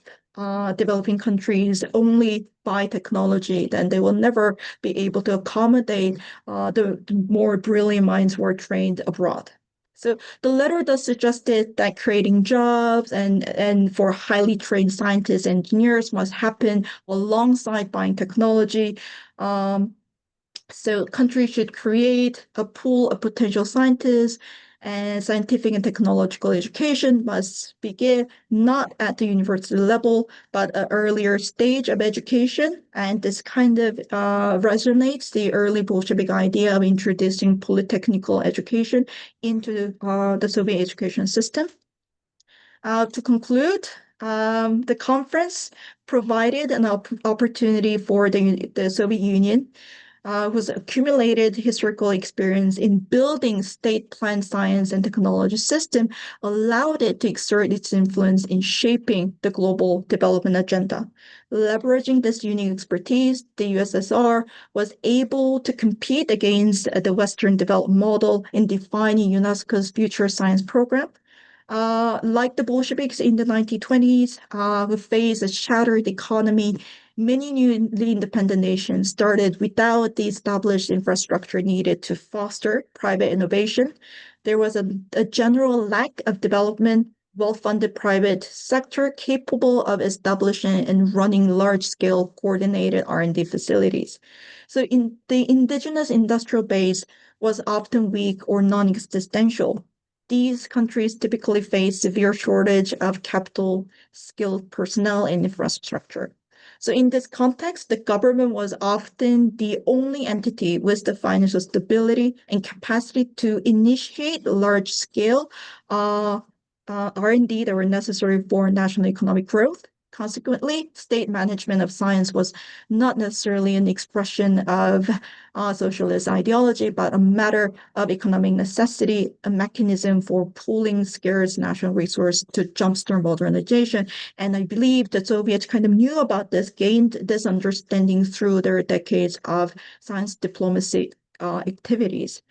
developing countries only buy technology, then they will never be able to accommodate the more brilliant minds who are trained abroad. So the letter does suggested that creating jobs and for highly trained scientists and engineers must happen alongside buying technology. So countries should create a pool of potential scientists, and scientific and technological education must begin not at the university level, but an earlier stage of education. And this kind of resonates the early Bolshevik idea of introducing polytechnical education into the Soviet education system. To conclude, the conference provided an opportunity for the Soviet Union whose accumulated historical experience in building state-planned science and technology system allowed it to exert its influence in shaping the global development agenda. Leveraging this unique expertise, the USSR was able to compete against the Western development model in defining UNESCO's future science program. Like the Bolsheviks in the 1920s, who faced a shattered economy, many newly independent nations started without the established infrastructure needed to foster private innovation. There was a general lack of development, well-funded private sector capable of establishing and running large-scale coordinated R&D facilities. So the indigenous industrial base was often weak or non-existential. These countries typically face severe shortage of capital, skilled personnel, and infrastructure. So in this context, the government was often the only entity with the financial stability and capacity to initiate large-scale R&D that were necessary for national economic growth. Consequently, state management of science was not necessarily an expression of socialist ideology, but a matter of economic necessity, a mechanism for pooling scarce national resources to jumpstart modernization. And I believe the Soviets kind of knew about this, gained this understanding through their decades of science diplomacy activities.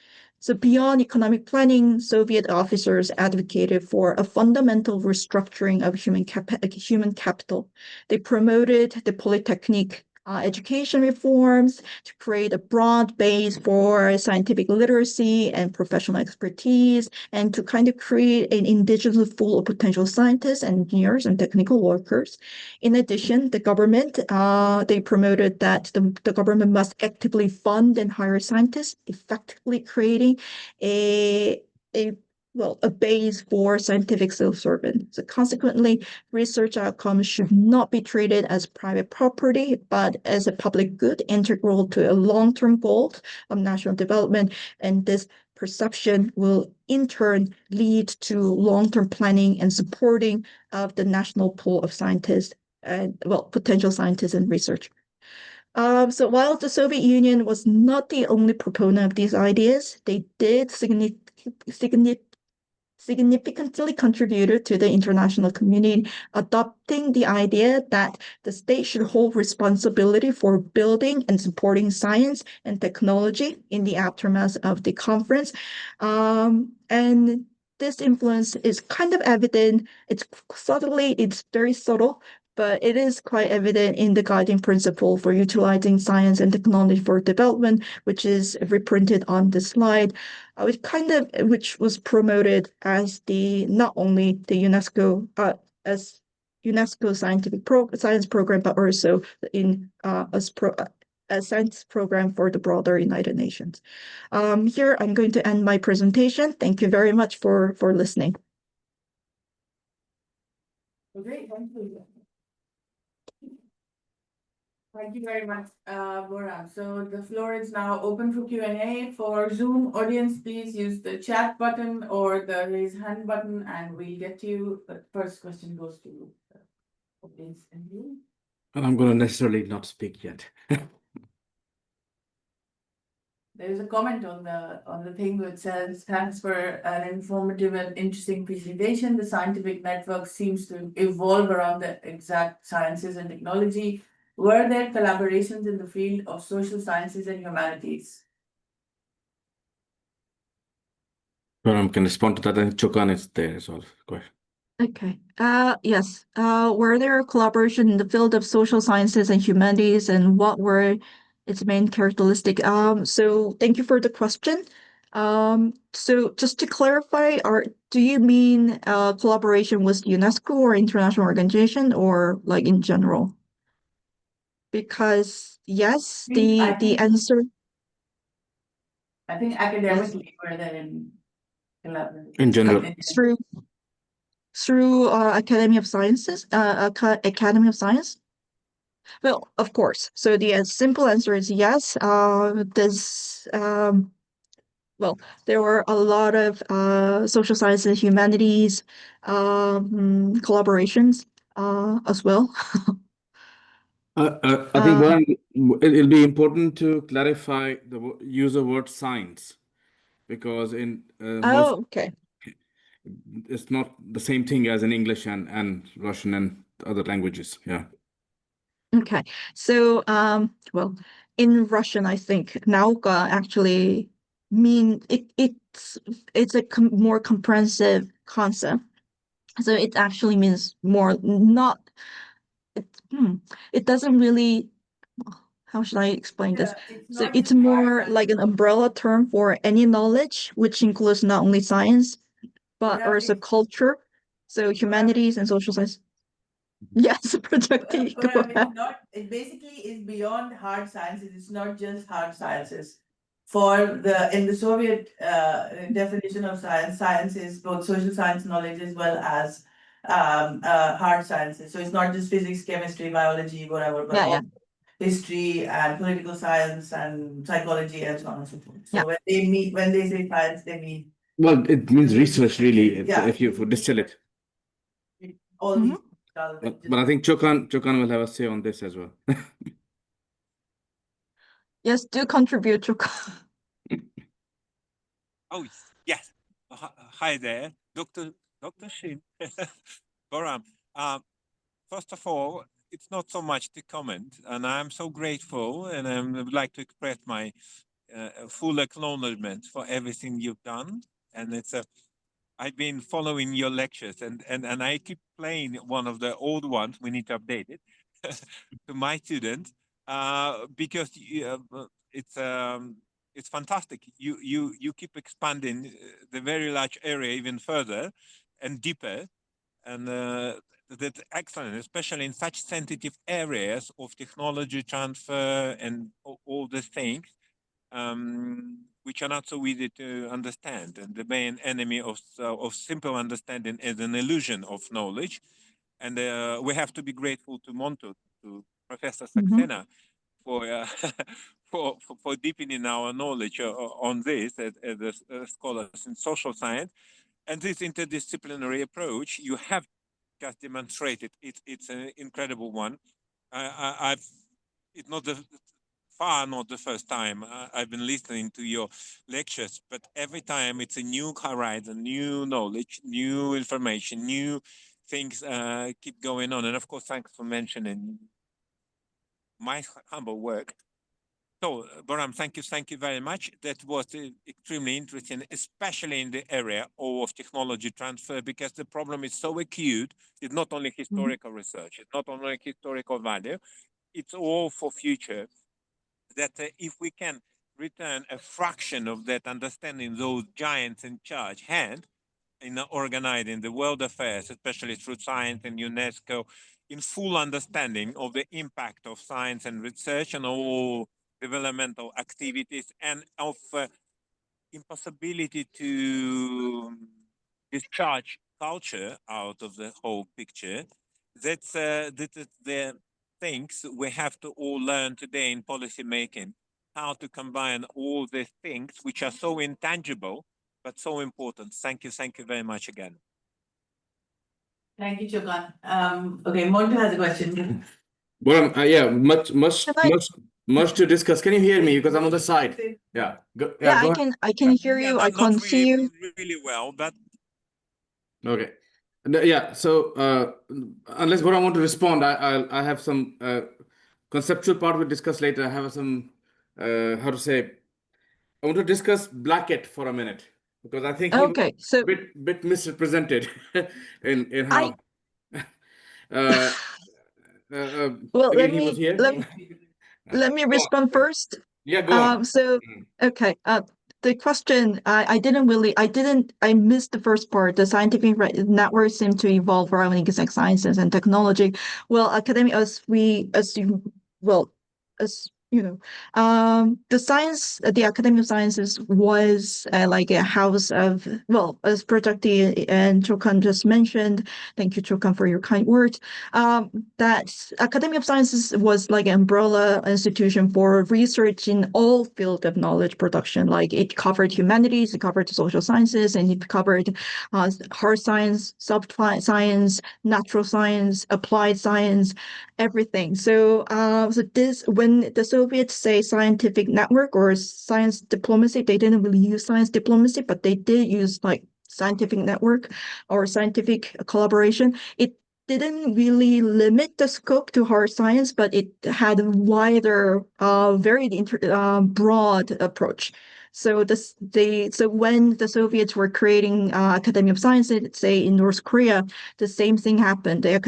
So beyond economic planning, Soviet officers advocated for a fundamental restructuring of human capital. They promoted the Polytechnic education reforms to create a broad base for scientific literacy and professional expertise, and to kind of create an indigenous pool of potential scientists, engineers, and technical workers. In addition, the government, they promoted that the government must actively fund and hire scientists, effectively creating a base for scientific self-service. So consequently, research outcomes should not be treated as private property, but as a public good integral to a long-term goal of national development. And this perception will in turn lead to long-term planning and supporting of the national pool of scientists and potential scientists and research. So while the Soviet Union was not the only proponent of these ideas, they did significantly contributed to the international community, adopting the idea that the state should hold responsibility for building and supporting science and technology in the aftermath of the conference. And this influence is kind of evident. It's very subtle, but it is quite evident in the guiding principle for utilizing science and technology for development, which is reprinted on the slide, which was promoted as not only the UNESCO as UNESCO science program, but also in a science program for the broader United Nations. Here, I'm going to end my presentation. Thank you very much for listening. Great, thank you. Thank you very much, Boram. So the floor is now open for Q&A. For Zoom audience, please use the chat button or the raise hand button and we'll get to you. The first question goes to the audience and you. And I'm going to necessarily not speak yet. There is a comment on the thing which says, thanks for an informative and interesting presentation. The scientific network seems to evolve around the exact sciences and technology. Were there collaborations in the field of social sciences and humanities? Boram can respond to that. I think Chokan is there as well. Go ahead. Okay. Yes. Were there collaboration in the field of social sciences and humanities, and what were its main characteristic? So thank you for the question. So just to clarify, do you mean collaboration with UNESCO or international organization, or like in general? Because yes, the answer. I think academically were there in collaboration. In general. Through Academy of Sciences, Academy of Science. Well, of course. So the simple answer is yes. Well, there were a lot of social sciences and humanities collaborations as well. I think Boram, it'll be important to clarify the use of word science, because in most Okay. it's not the same thing as in English and Russian and other languages. Yeah. Okay. So, well, in Russian, I think nauka actually mean it's a more comprehensive concept. So it actually means more not it, it doesn't really, how should I explain this? So not it's just hard more science. like an umbrella term for any knowledge, which includes not only science, but Boram, also culture. So humanities and social science. Yes, Prajakti, go Boram, ahead. it basically is beyond hard sciences. It's not just hard sciences. In the Soviet definition of science, science is both social science knowledge as well as hard sciences. So it's not just physics, chemistry, biology, whatever, but Yeah. history and political science and psychology and so on and so forth. So Yeah. when they say science, they mean Well, it means research, really, Yeah. if you distill it. all Mhm. these. But I think Chokan will have a say on this as well. Yes, do contribute to. Oh, yes. Hi there, Dr. Shin. Boram. First of all, it's not so much to comment, and I'm so grateful, and I would like to express my full acknowledgement for everything you've done. And I've been following your lectures, and I keep playing one of the old ones. We need to update it to my students because it's fantastic. You keep expanding the very large area even further and deeper, and that's excellent, especially in such sensitive areas of technology transfer and all the things which are not so easy to understand. And the main enemy of simple understanding is an illusion of knowledge. And we have to be grateful to Monto, to Professor Saxena, for, for deepening our knowledge on this as scholars in social science. And this interdisciplinary approach you have just demonstrated. It's an incredible one. I've it's not the far not the first time I've been listening to your lectures, but every time it's a new horizon, new knowledge, new information, new things keep going on. And of course, thanks for mentioning my humble work. So, Boram, thank you very much. That was extremely interesting, especially in the area of technology transfer, because the problem is so acute. It's not only historical research, it's not only historical value, it's all for future. That if we can return a fraction of that understanding, those giants in charge hand in organizing the world affairs, especially through science and UNESCO, in full understanding of the impact of science and research and all developmental activities, and of impossibility to discharge culture out of the whole picture. That's the things we have to all learn today in policy making, how to combine all these things which are so intangible but so important. Thank you very much again. Thank you, Chokan. Okay, Montu has a question. Well, yeah, much to discuss. Can you hear me? Because I'm on the side. Say- Yeah, go ahead. I can hear Yeah, you. I not can't see you. really well, but Okay. Yeah, so unless what I want to respond, I have some conceptual part we'll discuss later. I have some how to say, I want to discuss Blackett for a minute because I think he was Okay, so a bit misrepresented in I how uh, well again he was here. let me Go on. respond first. Yeah, go on. So Mm. okay, the question I missed the first part. The scientific network seem to evolve around exact sciences and technology. Well, academic as you well as you know, the academic sciences was like a house of as Prajakti and Chokan just mentioned. Thank you, Chokan, for your kind words. That Academy of Sciences was like an umbrella institution for research in all fields of knowledge production. Like it covered humanities, it covered social sciences, and it covered hard science, soft science, natural science, applied science, everything. So, when the Soviets say scientific network or science diplomacy, they didn't really use science diplomacy, but they did use like scientific network or scientific collaboration. It didn't really limit the scope to hard science, but it had a wider, very broad approach. So when the Soviets were creating Academy of Sciences, say in North Korea, the same thing happened. The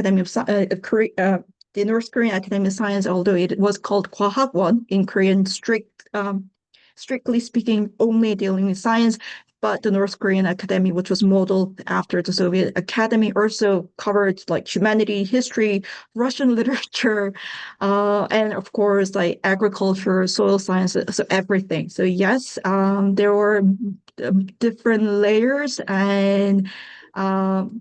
the North Korean Academy of Science, although it was called Kwahagwon in Korean, strictly speaking, only dealing with science. But the North Korean Academy, which was modeled after the Soviet Academy, also covered like humanity, history, Russian literature, and of course like agriculture, soil sciences, so everything. So yes, there were different layers um,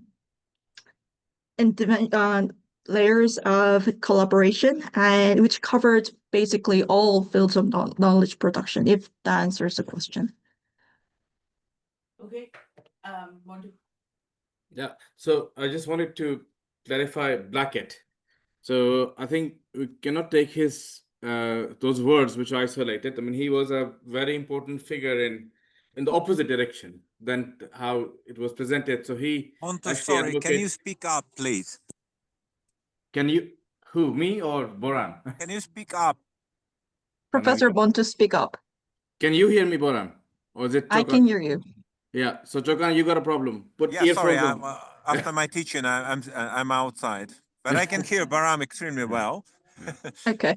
and layers of collaboration, and which covered basically all fields of knowledge production. If that answers the question. Okay, Montu. Yeah, so I just wanted to clarify Blackett. So I think we cannot take his those words which are isolated. I mean, he was a very important figure in the opposite direction than how it was presented. So he Montu, actually sorry, can you advocates. speak up, please? Can you who me or Boran? Can you speak up? Professor want to speak up. Can you hear me, Boran? Or is it I Chokan? can hear you. Yeah. So Chokan, you got a problem. Put Yeah, sorry. earphones on. After my teaching, I'm outside, but I can hear Baram extremely well. Okay.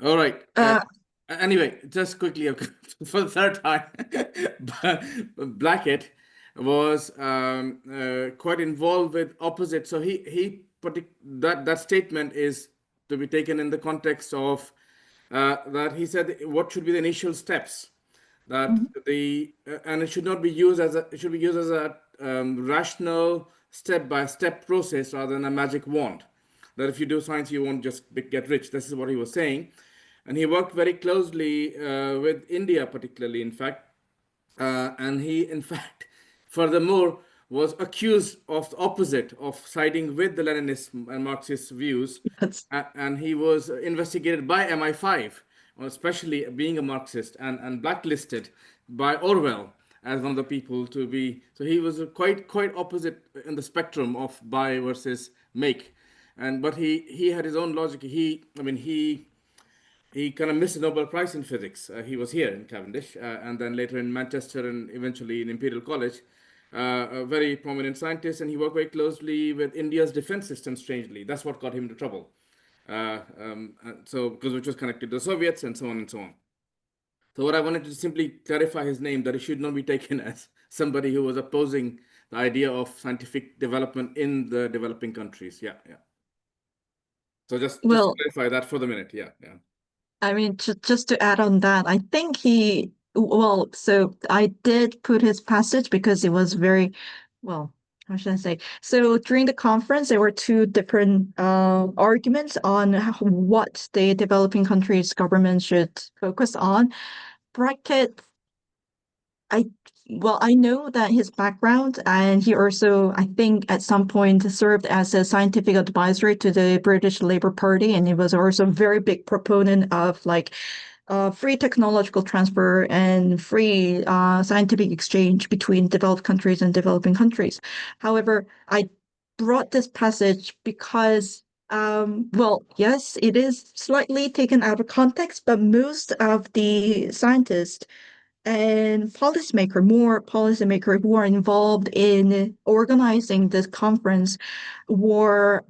All right. Uh, Anyway, just quickly for the third time, Blackett was quite involved with opposite. So that statement is to be taken in the context of that he said what should be the initial steps that and it should not be used as a it should be used as a rational step-by-step process rather than a magic wand, that if you do science you won't just get rich. This is what he was saying, and he worked very closely with India particularly, in fact, and he in fact furthermore was accused of the opposite, of siding with the Leninist and Marxist views, yes. and he was investigated by MI5, especially being a Marxist, and blacklisted by Orwell as one of the people to be. So he was quite opposite in the spectrum of buy versus make, but he had his own logic. He kind of missed the Nobel Prize in physics. He was here in Cavendish, and then later in Manchester, and eventually in Imperial College. A very prominent scientist, and he worked very closely with India's defense system. Strangely, that's what got him into trouble. Because which was connected to the Soviets and so on and so on. So what I wanted to simply clarify his name, that it should not be taken as somebody who was opposing the idea of scientific development in the developing countries. Yeah. So just Well, clarify that for the minute. Yeah. I mean, just to add on that, I think so I did put his passage because it was very, well, how should I say? So during the conference, there were two different arguments on what the developing countries' government should focus on. Brackett, I know that his background, and he also, I think, at some point served as a scientific advisor to the British Labour Party, and he was also a very big proponent of like free technological transfer and free scientific exchange between developed countries and developing countries. However, I brought this passage because, well, yes, it is slightly taken out of context, but most of the scientists and more policymaker who are involved in organizing this conference were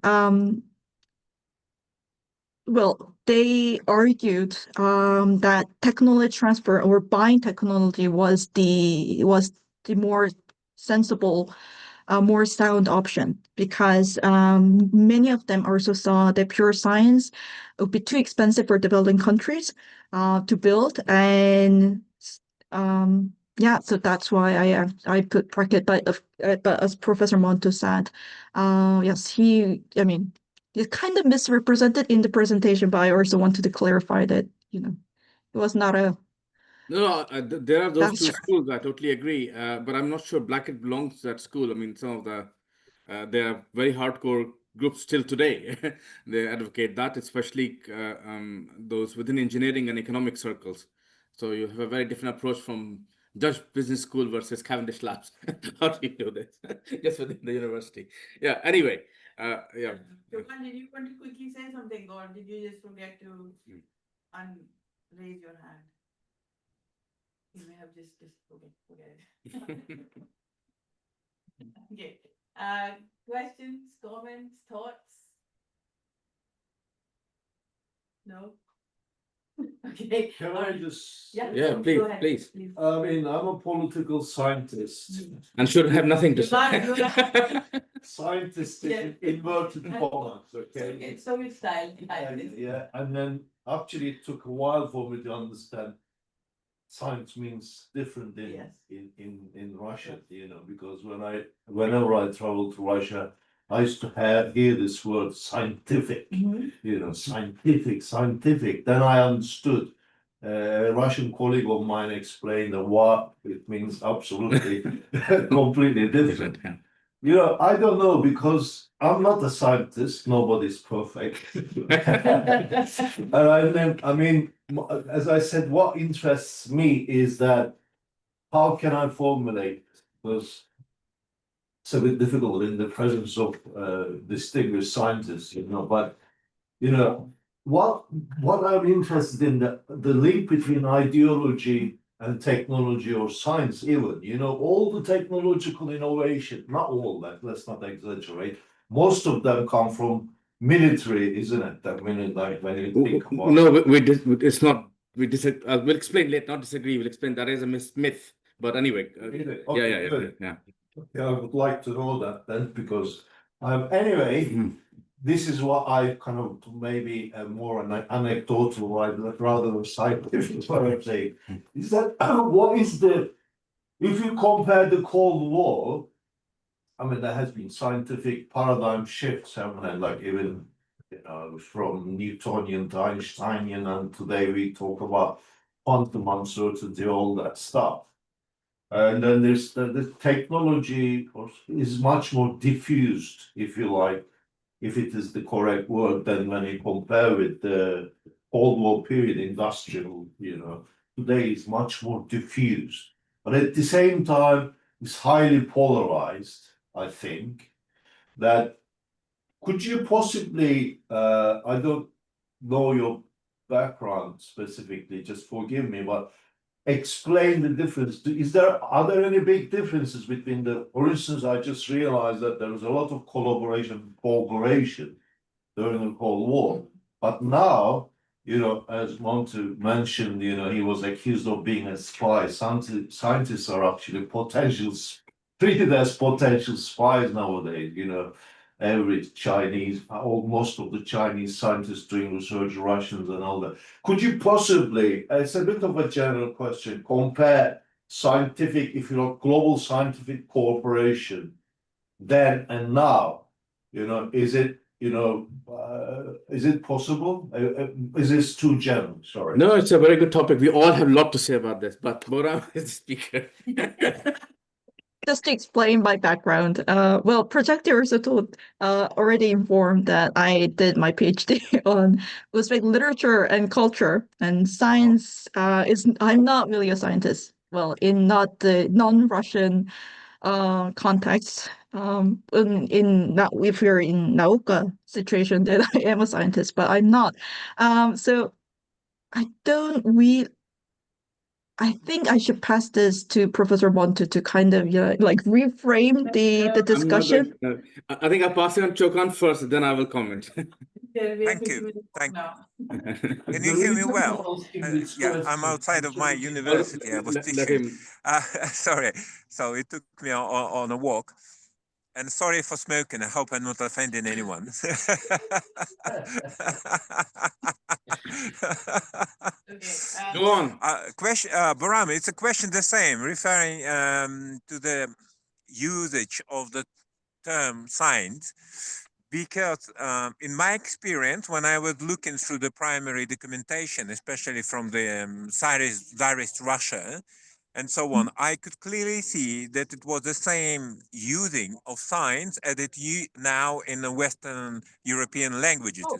well, they argued that technology transfer or buying technology was the more sensible, more sound option because many of them also saw that pure science would be too expensive for developing countries to build, and yeah, so that's why I put bracket. But as Professor Monto said, yes, I mean. It's kind of misrepresented in the presentation, but I also wanted to clarify that, it was not a No, there are those two answer. schools. I totally agree, but I'm not sure Blackett belongs to that school. I mean, some of the there are very hardcore groups still today. They advocate that, especially those within engineering and economic circles. So you have a very different approach from Dutch Business School versus Cavendish Labs. How do you do this? Just within the university. Yeah. Anyway, yeah. Johan, did you want to quickly say something, or did you just forget to raise your hand? You may have just forget it. Okay. Questions, comments, thoughts? No? Okay. Can I just? Yeah, please, go ahead, please. I mean, I'm a political scientist. And should have nothing to You got it, you got say. Scientist Yeah. in inverted commas, okay? It's Soviet style. Yeah, and then actually it took a while for me to understand science means different Yes. in Russia, because whenever I travel to Russia, I used to hear this word scientific, scientific. Then I understood. A Russian colleague of mine explained that what it means absolutely completely different. I don't know because I'm not a scientist, nobody's perfect. And I mean, as I said, what interests me is that how can I formulate, because it's a bit difficult in the presence of distinguished scientists, but what I'm interested in the link between ideology and technology or science even, all the technological innovation, not all that, let's not exaggerate, most of them come from military, isn't it? That when you think about No, it's not. We disagree. We'll explain later. Not disagree. We'll explain that is a myth. But anyway, Okay, good. yeah. Yeah, I would like to know that then, because anyway, this is what I kind of maybe more anecdotal rather than scientific, what I'm saying. Is that what is if you compare the Cold War, I mean, there has been scientific paradigm shifts, haven't there? Like even, from Newtonian to Einsteinian, and today we talk about quantum uncertainty, all that stuff. And then there's the technology is much more diffused, if you like, if it is the correct word, than when you compare with the Cold War period, industrial, today is much more diffused. But at the same time, it's highly polarized, I think, that could you possibly, I don't know your background specifically, just forgive me, but explain the difference. Are there any big differences between for instance, I just realized that there was a lot of cooperation during the Cold War. But now, as Monty mentioned, he was accused of being a spy. Scientists are actually treated as potential spies nowadays, every Chinese, most of the Chinese scientists doing research, Russians and all that. Could you possibly, it's a bit of a general question, compare scientific, if you know, global scientific cooperation then and now? Is it, is it possible? Is this too general? Sorry. No, it's a very good topic. We all have a lot to say about this, but Boram is the speaker. Just to explain my background, well, Projector also already informed that I did my PhD on Uzbek literature and culture and science. I'm not really a scientist. Well, in not the non-Russian context. If you're in Nauka situation, then I am a scientist, but I'm not. So I don't really. I think I should pass this to Professor Montu to kind of like reframe the discussion. I think I'll pass it on Chokan first, then I will comment. Thank you. Thank you. Can you hear me well? Yeah, I'm outside of my university. I was teaching. Sorry. So it took me on a walk. And sorry for smoking. I hope I'm not offending anyone. Go on. Question, Boram, it's a question the same, referring to the usage of the term science. Because in my experience, when I was looking through the primary documentation, especially from the Tsarist Russia and so on, I could clearly see that it was the same using of science as it now in the Western European languages. Oh.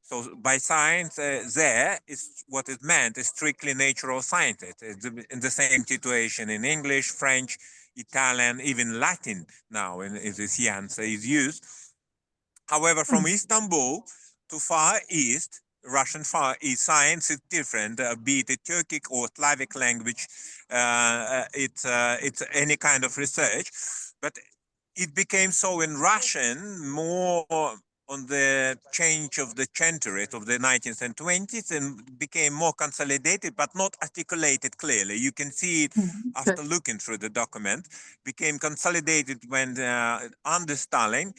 So by science, there is what is meant is strictly natural sciences. It's in the same situation in English, French, Italian, even Latin now in this answer is used. However, from Istanbul to Far East, Russian Far East, science is different, be it a Turkic or Slavic language. It's any kind of research, but it became so in Russian more on the change of the century of the 19th and 20th and became more consolidated, but not articulated clearly. You can see it after looking through the document, became consolidated when under Stalin,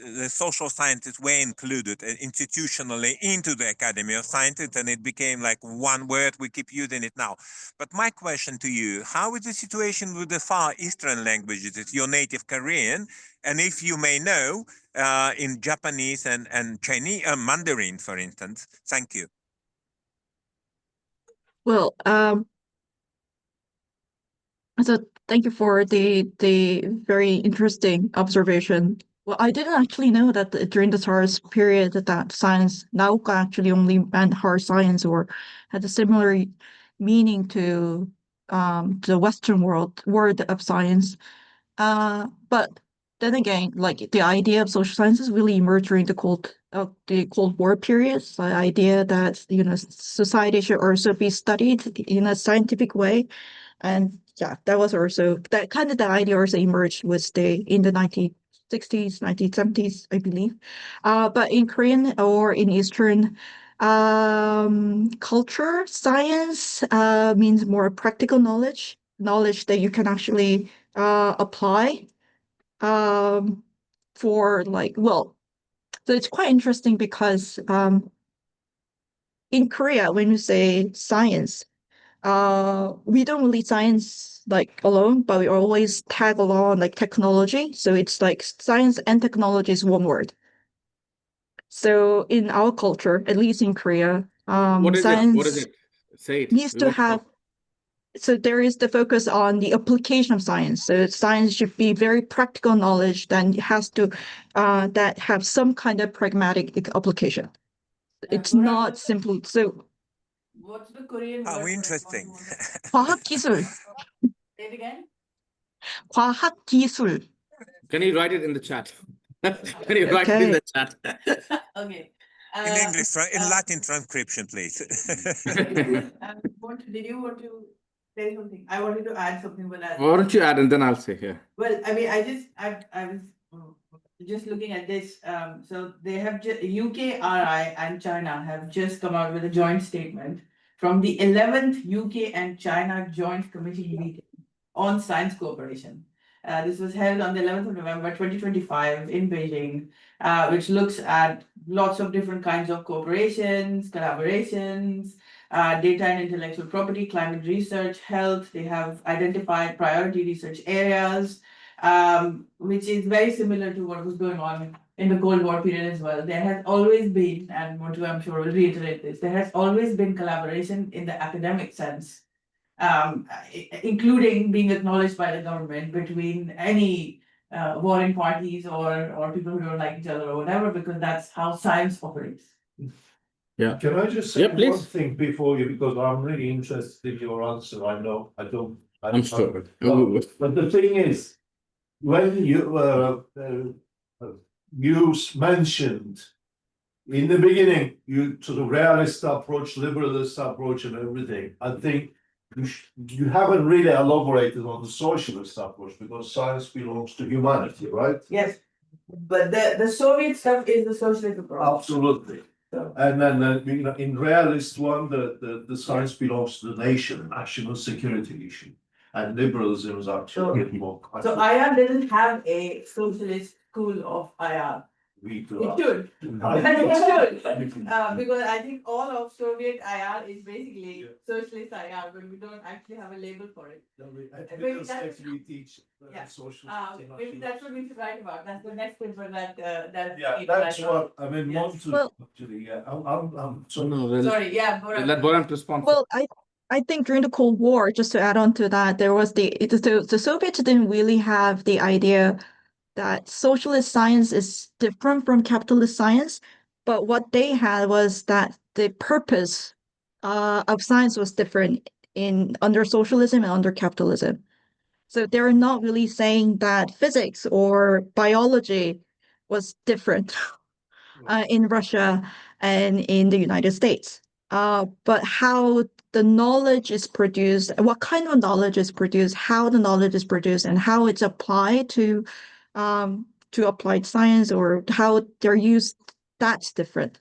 the social scientists were included institutionally into the Academy of Sciences, and it became like one word. We keep using it now. But my question to you, how is the situation with the Far Eastern languages? It's your native Korean, and if you may know, in Japanese and Chinese, Mandarin, for instance. Thank you. Well, so thank you for the very interesting observation. Well, I didn't actually know that during the SARS period that science, nauka actually only meant hard science or had a similar meaning to the Western word of science. But then again, like the idea of social sciences really emerged during the Cold War period. So the idea that society should also be studied in a scientific way, and yeah, that was also that kind of the idea also emerged in the 1960s, 1970s, I believe. But in Korean or in Eastern culture, science means more practical knowledge that you can actually apply for so it's quite interesting because in Korea, when you say science, we don't really science like alone, but we always tag along like technology. So it's like science and technology is one word. So in our culture, at least in Korea, What is science it? What is it? Say it. needs to have. So there is the focus on the application of science. So science should be very practical knowledge, then it has to that have some kind of pragmatic application. It's not simple. So what's the Korean How word? interesting. 과학기술. Say it again. 과학기술. Can you write it in the chat? Can you write it in the chat? Okay. In English, in Latin transcription, please. Did you want to say something? I wanted to add something, but Why don't you add and then I'll say here. well, I mean, I was just looking at this. So they have UKRI and China have just come out with a joint statement from the 11th UK and China Joint Committee meeting on science cooperation. This was held on the 11th of November 2025 in Beijing, which looks at lots of different kinds of cooperations, collaborations, data and intellectual property, climate research, health. They have identified priority research areas. which is very similar to what was going on in the Cold War period as well. There has always been, and Montu, I'm sure will reiterate this, there has always been collaboration in the academic sense, including being acknowledged by the government between any warring parties or people who don't like each other or whatever, because that's how science operates. Yeah. Can I just say Yeah, one please. thing before you, because I'm really interested in your answer, I know, I don't. I'm sure. No, but the thing is, when you mentioned in the beginning, you sort of realist approach, liberalist approach and everything, I think you haven't really elaborated on the socialist approach because science belongs to humanity, right? Yes, but the Soviet stuff is the socialist approach. Absolutely. So, And then, you know, in realist one, the science belongs to the nation, national security issue. And liberalism is actually a bit more. so IR doesn't have a socialist school of IR. We do. It should. It should. Because I think all of Soviet IR is basically socialist IR, but we don't actually have a label for it. Maybe that's we teach Yeah. social. Maybe that's what we should write about. That's the next paper that Yeah, that's what, I mean, Yes. Montu, Well- actually, yeah, I'm, So so, no, we'll Sorry, yeah, Boram. let Boram respond. Well, I think during the Cold War, just to add on to that, there was the Soviets didn't really have the idea that socialist science is different from capitalist science, but what they had was that the purpose of science was different in under socialism and under capitalism. So they're not really saying that physics or biology was different in Russia and in the United States. But how the knowledge is produced, what kind of knowledge is produced, how the knowledge is produced, and how it's applied to applied science or how they're used, that's different.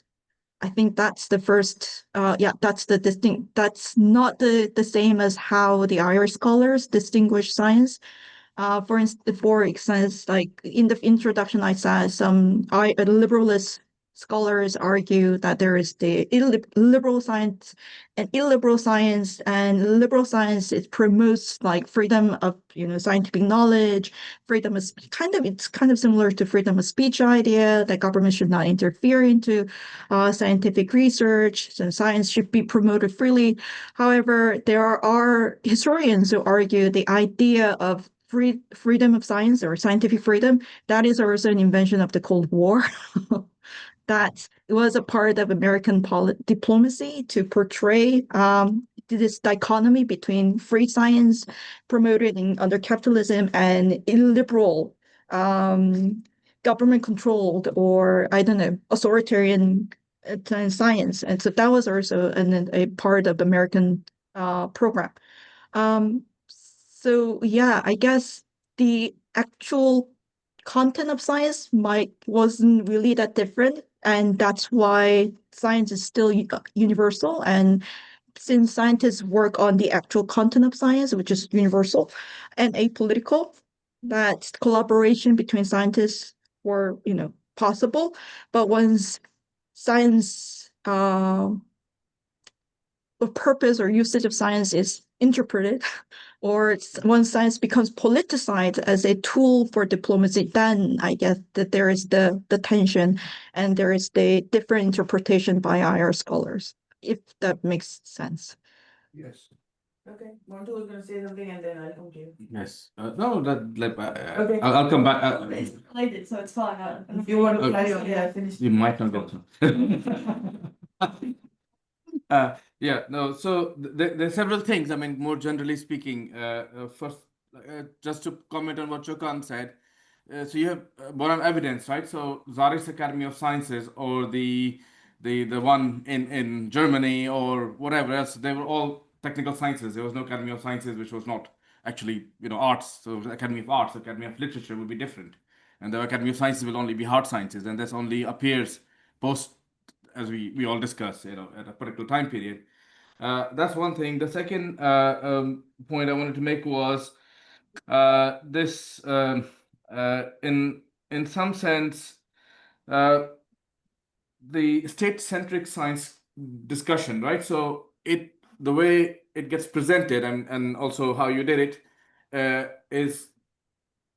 I think that's the first, that's the distinct, that's not the same as how the Irish scholars distinguish science. For instance, like in the introduction, I said some liberalist scholars argue that there is the liberal science and illiberal science, and liberal science it promotes like freedom of scientific knowledge, freedom of it's kind of similar to freedom of speech idea that government should not interfere into scientific research, so science should be promoted freely. However, there are historians who argue the idea of freedom of science or scientific freedom, that is also an invention of the Cold War. That it was a part of American diplomacy to portray this dichotomy between free science promoted under capitalism and illiberal, government-controlled or, I don't know, authoritarian science. And so that was also a part of American program. So yeah, I guess the actual content of science wasn't really that different, and that's why science is still universal. And since scientists work on the actual content of science, which is universal and apolitical, that collaboration between scientists were possible. But once science the purpose or usage of science is interpreted, or when science becomes politicized as a tool for diplomacy, then I guess that there is the tension and there is the different interpretation by IR scholars, if that makes sense. yes. Okay, Montu was gonna say something and then I'll come to you. Yes. No, that like Okay. I'll come back. I did, so it's fine. If you want to fly on, yeah, finish. You might not get to. Yeah, no, so there are several things. I mean, more generally speaking, first, just to comment on what Chokan said. So you have Boram evidence, right? So Tsarist Academy of Sciences or the one in Germany or whatever else, they were all technical sciences. There was no Academy of Sciences which was not actually, arts. So Academy of Arts, Academy of Literature would be different. And the Academy of Sciences will only be hard sciences, and this only appears post, as we all discussed, at a particular time period. That's one thing. The second point I wanted to make was this in some sense the state-centric science discussion, right? So the way it gets presented and also how you did it is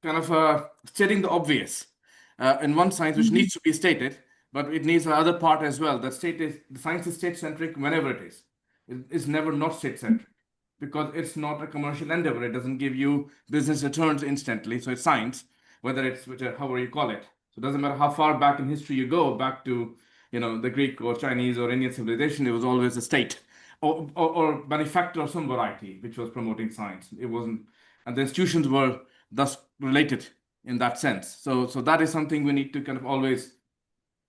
kind of stating the obvious in one science which needs to be stated, but it needs the other part as well. The science is state-centric whenever it is. It's never not state-centric because it's not a commercial endeavor. It doesn't give you business returns instantly. So it's science, whether it's however you call it. So it doesn't matter how far back in history you go, back to the Greek or Chinese or Indian civilization, it was always a state or benefactor of some variety which was promoting science. It wasn't, and the institutions were thus related in that sense. So that is something we need to kind of always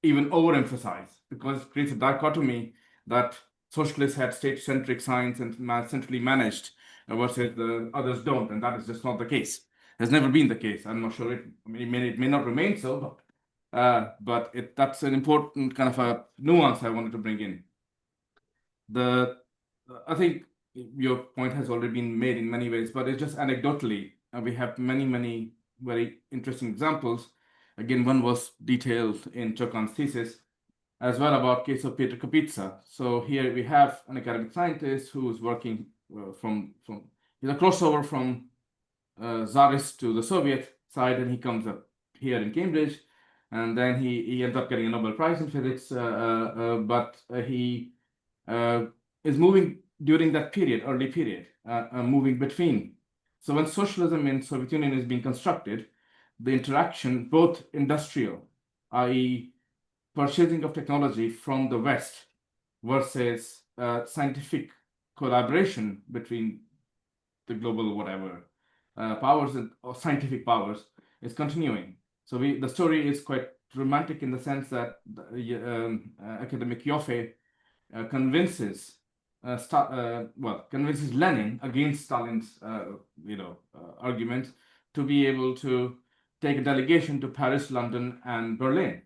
even overemphasize, because it creates a dichotomy that socialists had state-centric science and centrally managed versus the others don't, and that is just not the case. Has never been the case. I'm not sure it may not remain so, but that's an important kind of a nuance I wanted to bring in. I think your point has already been made in many ways, but it's just anecdotally, we have many very interesting examples. Again, one was detailed in Chokan's thesis, as well about case of Peter Kapitsa. So here we have an academic scientist who is working he's a crossover from Tsarist to the Soviet side, and he comes up here in Cambridge, and then he ends up getting a Nobel Prize in physics, but he is moving during that period, early period, moving between. So when socialism in Soviet Union is being constructed, the interaction, both industrial, i.e. purchasing of technology from the West versus scientific collaboration between the global whatever powers or scientific powers is continuing. So the story is quite romantic in the sense that academic Yoffe convinces Lenin against Stalin's argument to be able to take a delegation to Paris, London, and Berlin.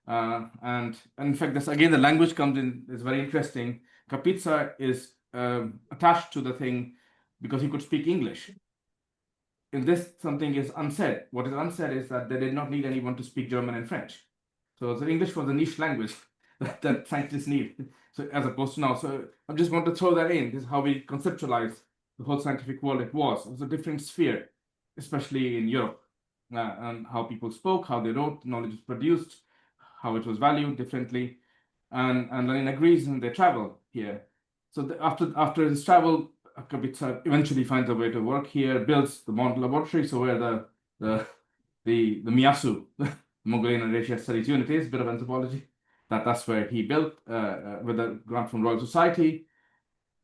And in fact, this again, the language comes in, is very interesting. Kapitsa is attached to the thing because he could speak English. In this, something is unsaid. What is unsaid is that they did not need anyone to speak German and French. So the English was a niche language that scientists need. So as opposed to now. So I just want to throw that in. This is how we conceptualize the whole scientific world. It was a different sphere, especially in Europe, and how people spoke, how they wrote, knowledge was produced, how it was valued differently, and Lenin agrees, and they travel here. So after his travel, Kapitsa eventually finds a way to work here, builds the model laboratory. So where the Miyasu, the Mongolian and Asia Studies unit is, bit of anthropology. That's where he built with a grant from Royal Society.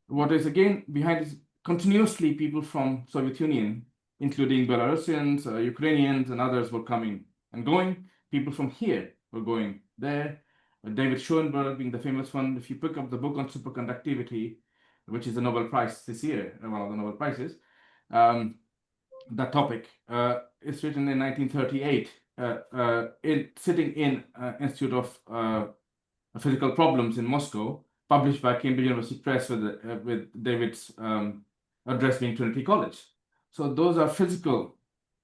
What is again behind is continuously people from Soviet Union, including Belarusians, Ukrainians, and others were coming and going. People from here were going there. David Schoenberg being the famous one. If you pick up the book on superconductivity, which is the Nobel Prize this year, one of the Nobel Prizes, that topic is written in 1938, sitting in Institute of Physical Problems in Moscow, published by Cambridge University Press with David's address being Trinity College. So those are physical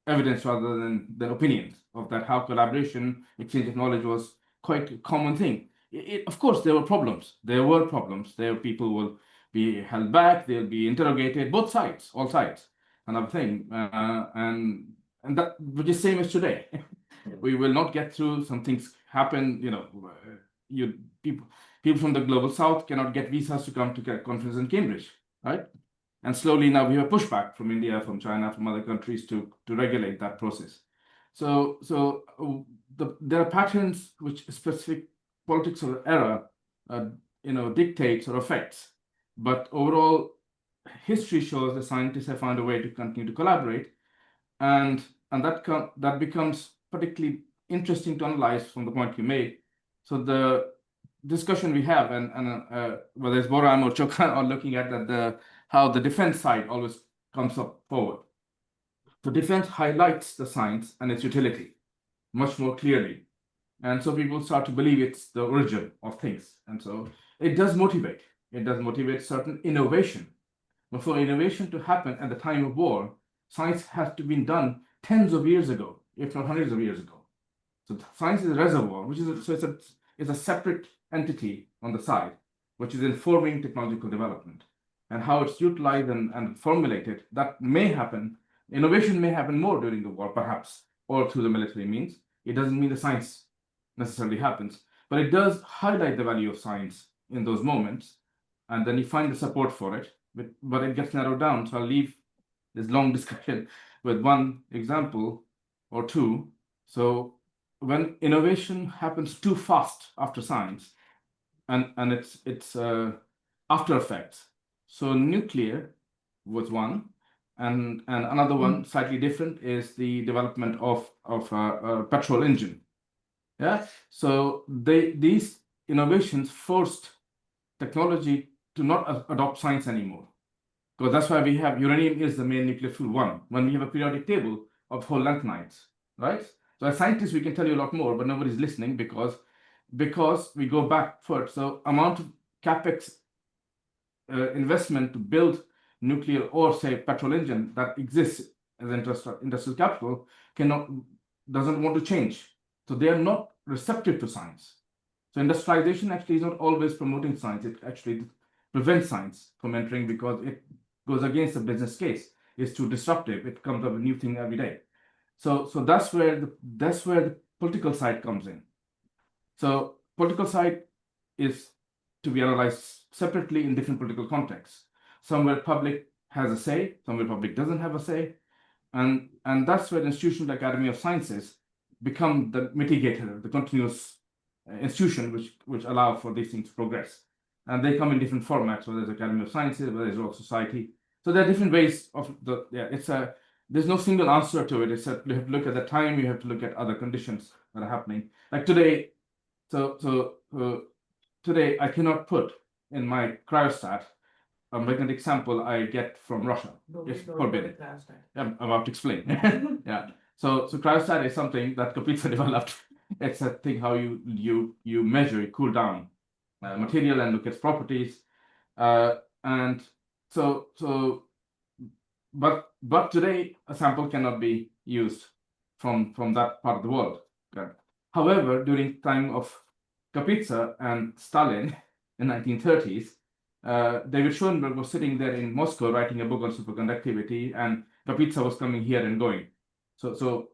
evidence rather than opinions of that, how collaboration, exchange of knowledge was quite a common thing. Of course, there were problems. There were problems. People will be held back. They'll be interrogated. Both sides, all sides, another thing, and that which is same as today. We will not get through. Some things happen. People from the global south cannot get visas to come to a conference in Cambridge, right? And slowly now we have pushback from India, from China, from other countries to regulate that process. So there are patterns which specific politics of the era, dictates or affects. But overall, history shows the scientists have found a way to continue to collaborate, and that becomes particularly interesting to analyze from the point you made. So the discussion we have, and whether it's Boram or Chokan, are looking at how the defense side always comes up forward. So defense highlights the science and its utility much more clearly. And so people start to believe it's the origin of things. And so it does motivate. It does motivate certain innovation. But for innovation to happen at the time of war, science has to be done tens of years ago, if not hundreds of years ago. So science is a reservoir, which is a separate entity on the side, which is informing technological development. And how it's utilized and formulated, that may happen Innovation may happen more during the war, perhaps, or through the military means. It doesn't mean the science necessarily happens, but it does highlight the value of science in those moments, and then you find the support for it, but it gets narrowed down. So I'll leave this long discussion with one example or two. So when innovation happens too fast after science, and it's after effects. So nuclear was one, and another one slightly different is the development of a petrol engine. Yeah. So these innovations forced technology to not adopt science anymore, because that's why we have uranium is the main nuclear fuel one. When we have a periodic table of whole lanthanides, right? So as scientists, we can tell you a lot more, but nobody's listening because we go back first. So amount of capex investment to build nuclear or say petrol engine that exists as industrial capital doesn't want to change. So they are not receptive to science. So industrialization actually is not always promoting science. It actually prevents science from entering because it goes against the business case. It's too disruptive. It comes up with a new thing every day. So that's where the political side comes in. So political side is to be analyzed separately in different political contexts. Somewhere public has a say, somewhere public doesn't have a say, and that's where the institutions like Academy of Sciences become the mitigator, the continuous institution which allow for these things to progress. And they come in different formats, whether it's Academy of Sciences, whether it's Royal Society. So there are different ways of there's no single answer to it. It's that you have to look at the time, you have to look at other conditions that are happening. Like today, today I cannot put in my cryostat a magnetic sample I get from Russia. It's forbidden. I'm about to explain. Yeah. So cryostat is something that Kapitsa developed. It's a thing how you measure, you cool down material and look at its properties. And so but today a sample cannot be used from that part of the world. However, during time of Kapitsa and Stalin in 1930s, David Schoenberg was sitting there in Moscow writing a book on superconductivity, and Kapitsa was coming here and going. So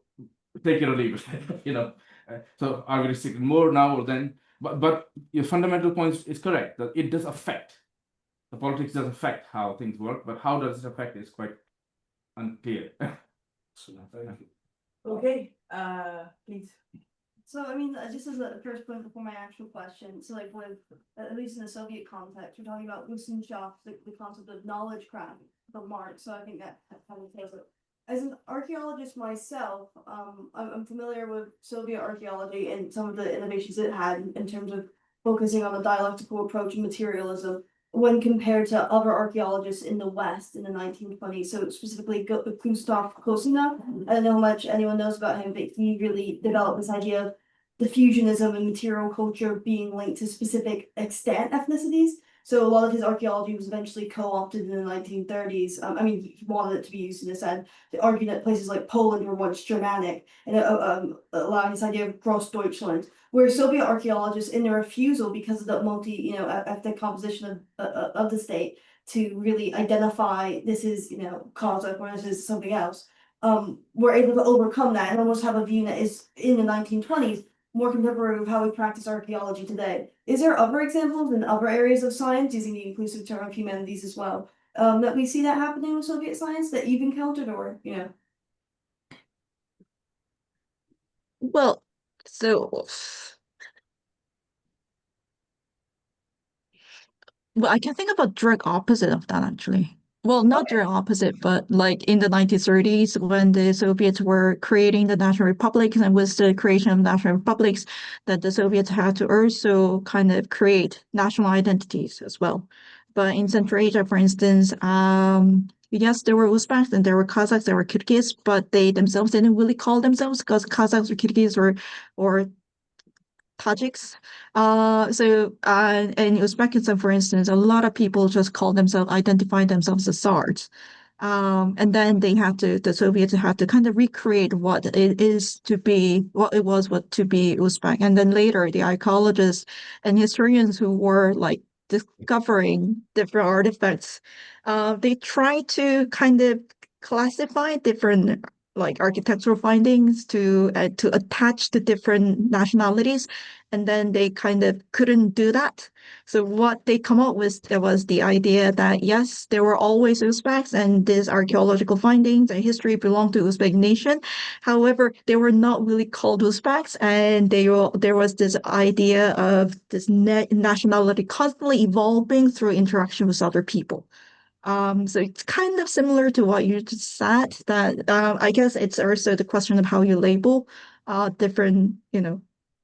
take it or leave it. So are we restricted more now or then? But your fundamental point is correct, that it does affect. The politics does affect how things work, but how does it affect is quite unclear. Okay, please. So, I mean, just as a first point before my actual question, so like with, at least in the Soviet context, we're talking about Wissenschaft, the concept of knowledge craft from Marx. So I think that kind of tells it. As an archaeologist myself, I'm familiar with Soviet archaeology and some of the innovations it had in terms of focusing on the dialectical approach and materialism when compared to other archaeologists in the West in the 1920s. So specifically Gustav Kosina. I don't know how much anyone knows about him, but he really developed this idea of diffusionism and material culture being linked to specific extant ethnicities. So a lot of his archaeology was eventually co-opted in the 1930s. I mean, he wanted it to be used in this end. The argument that places like Poland were once Germanic, and allowing this idea of Grossdeutschland, where Soviet archaeologists, in their refusal because of the ethnic composition of the state, to really identify this is Kazakh or this is something else, were able to overcome that and almost have a view that is in the 1920s more contemporary of how we practice archaeology today. Is there other examples in other areas of science, using the inclusive term of humanities as well, that we see that happening with Soviet science that you've encountered, or Well, so I can think about direct opposite of that actually. Well, not direct opposite, but like in the 1930s when the Soviets were creating the national republics, and with the creation of national republics, that the Soviets had to also kind of create national identities as well. But in Central Asia, for instance, yes, there were Uzbeks and there were Kazakhs, there were Kyrgyz, but they themselves didn't really call themselves, because Kazakhs or Kyrgyz or Tajiks. In Uzbekistan, for instance, a lot of people just identify themselves as Sards. And then the Soviets had to kind of recreate what it was to be Uzbek. And then later, the archaeologists and historians who were like discovering different artifacts, they try to kind of classify different like architectural findings to attach to different nationalities, and then they kind of couldn't do that. So what they come up with was the idea that yes, there were always Uzbeks, and these archaeological findings and history belong to Uzbek nation. However, they were not really called Uzbeks, and there was this idea of this nationality constantly evolving through interaction with other people. So it's kind of similar to what you just said, that I guess it's also the question of how you label different,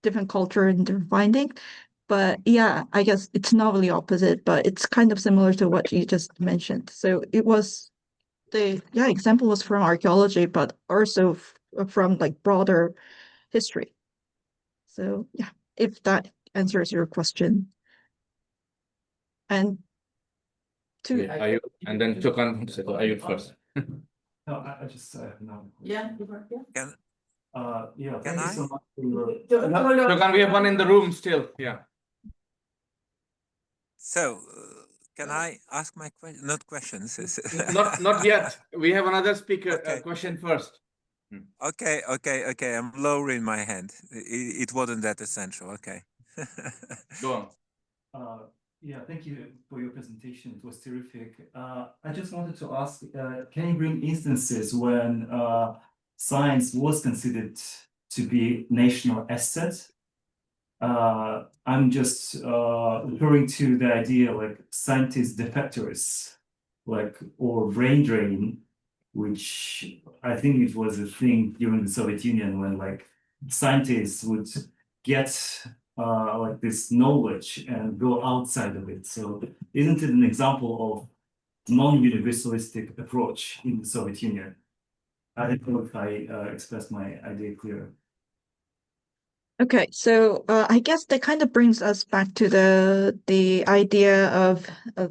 different culture and different finding. But yeah, I guess it's not really opposite, but it's kind of similar to what you just mentioned. So it was example was from archaeology, but also from like broader history. So yeah, if that answers your question. And Yeah, Ayub, and then Chokan, so Ayub first. No, I just have no. Yeah. Can Yeah, Can thank you I? so much for your. Chokan, we have one in the room still. Yeah. so can I ask my question? Not questions. Not yet. We have another speaker Okay. question first. Okay. I'm lowering my hand. It wasn't that essential. Okay. Go on. Yeah, thank you for your presentation. It was terrific. I just wanted to ask, can you bring instances when science was considered to be national asset? I'm just referring to the idea like scientist defectors, like, or brain drain, which I think it was a thing during the Soviet Union when like scientists would get like this knowledge and go outside of it. So isn't it an example of non-universalistic approach in the Soviet Union? I don't know if I expressed my idea clear. Okay, so I guess that kind of brings us back to the idea of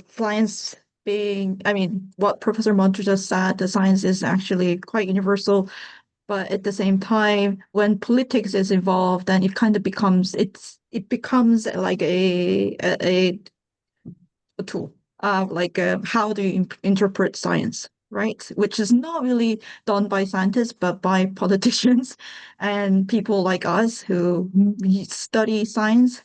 science being, I mean, what Professor Monter just said, the science is actually quite universal, but at the same time, when politics is involved, then it kind of becomes it becomes like a tool, like how do you interpret science, right? Which is not really done by scientists, but by politicians and people like us who study science.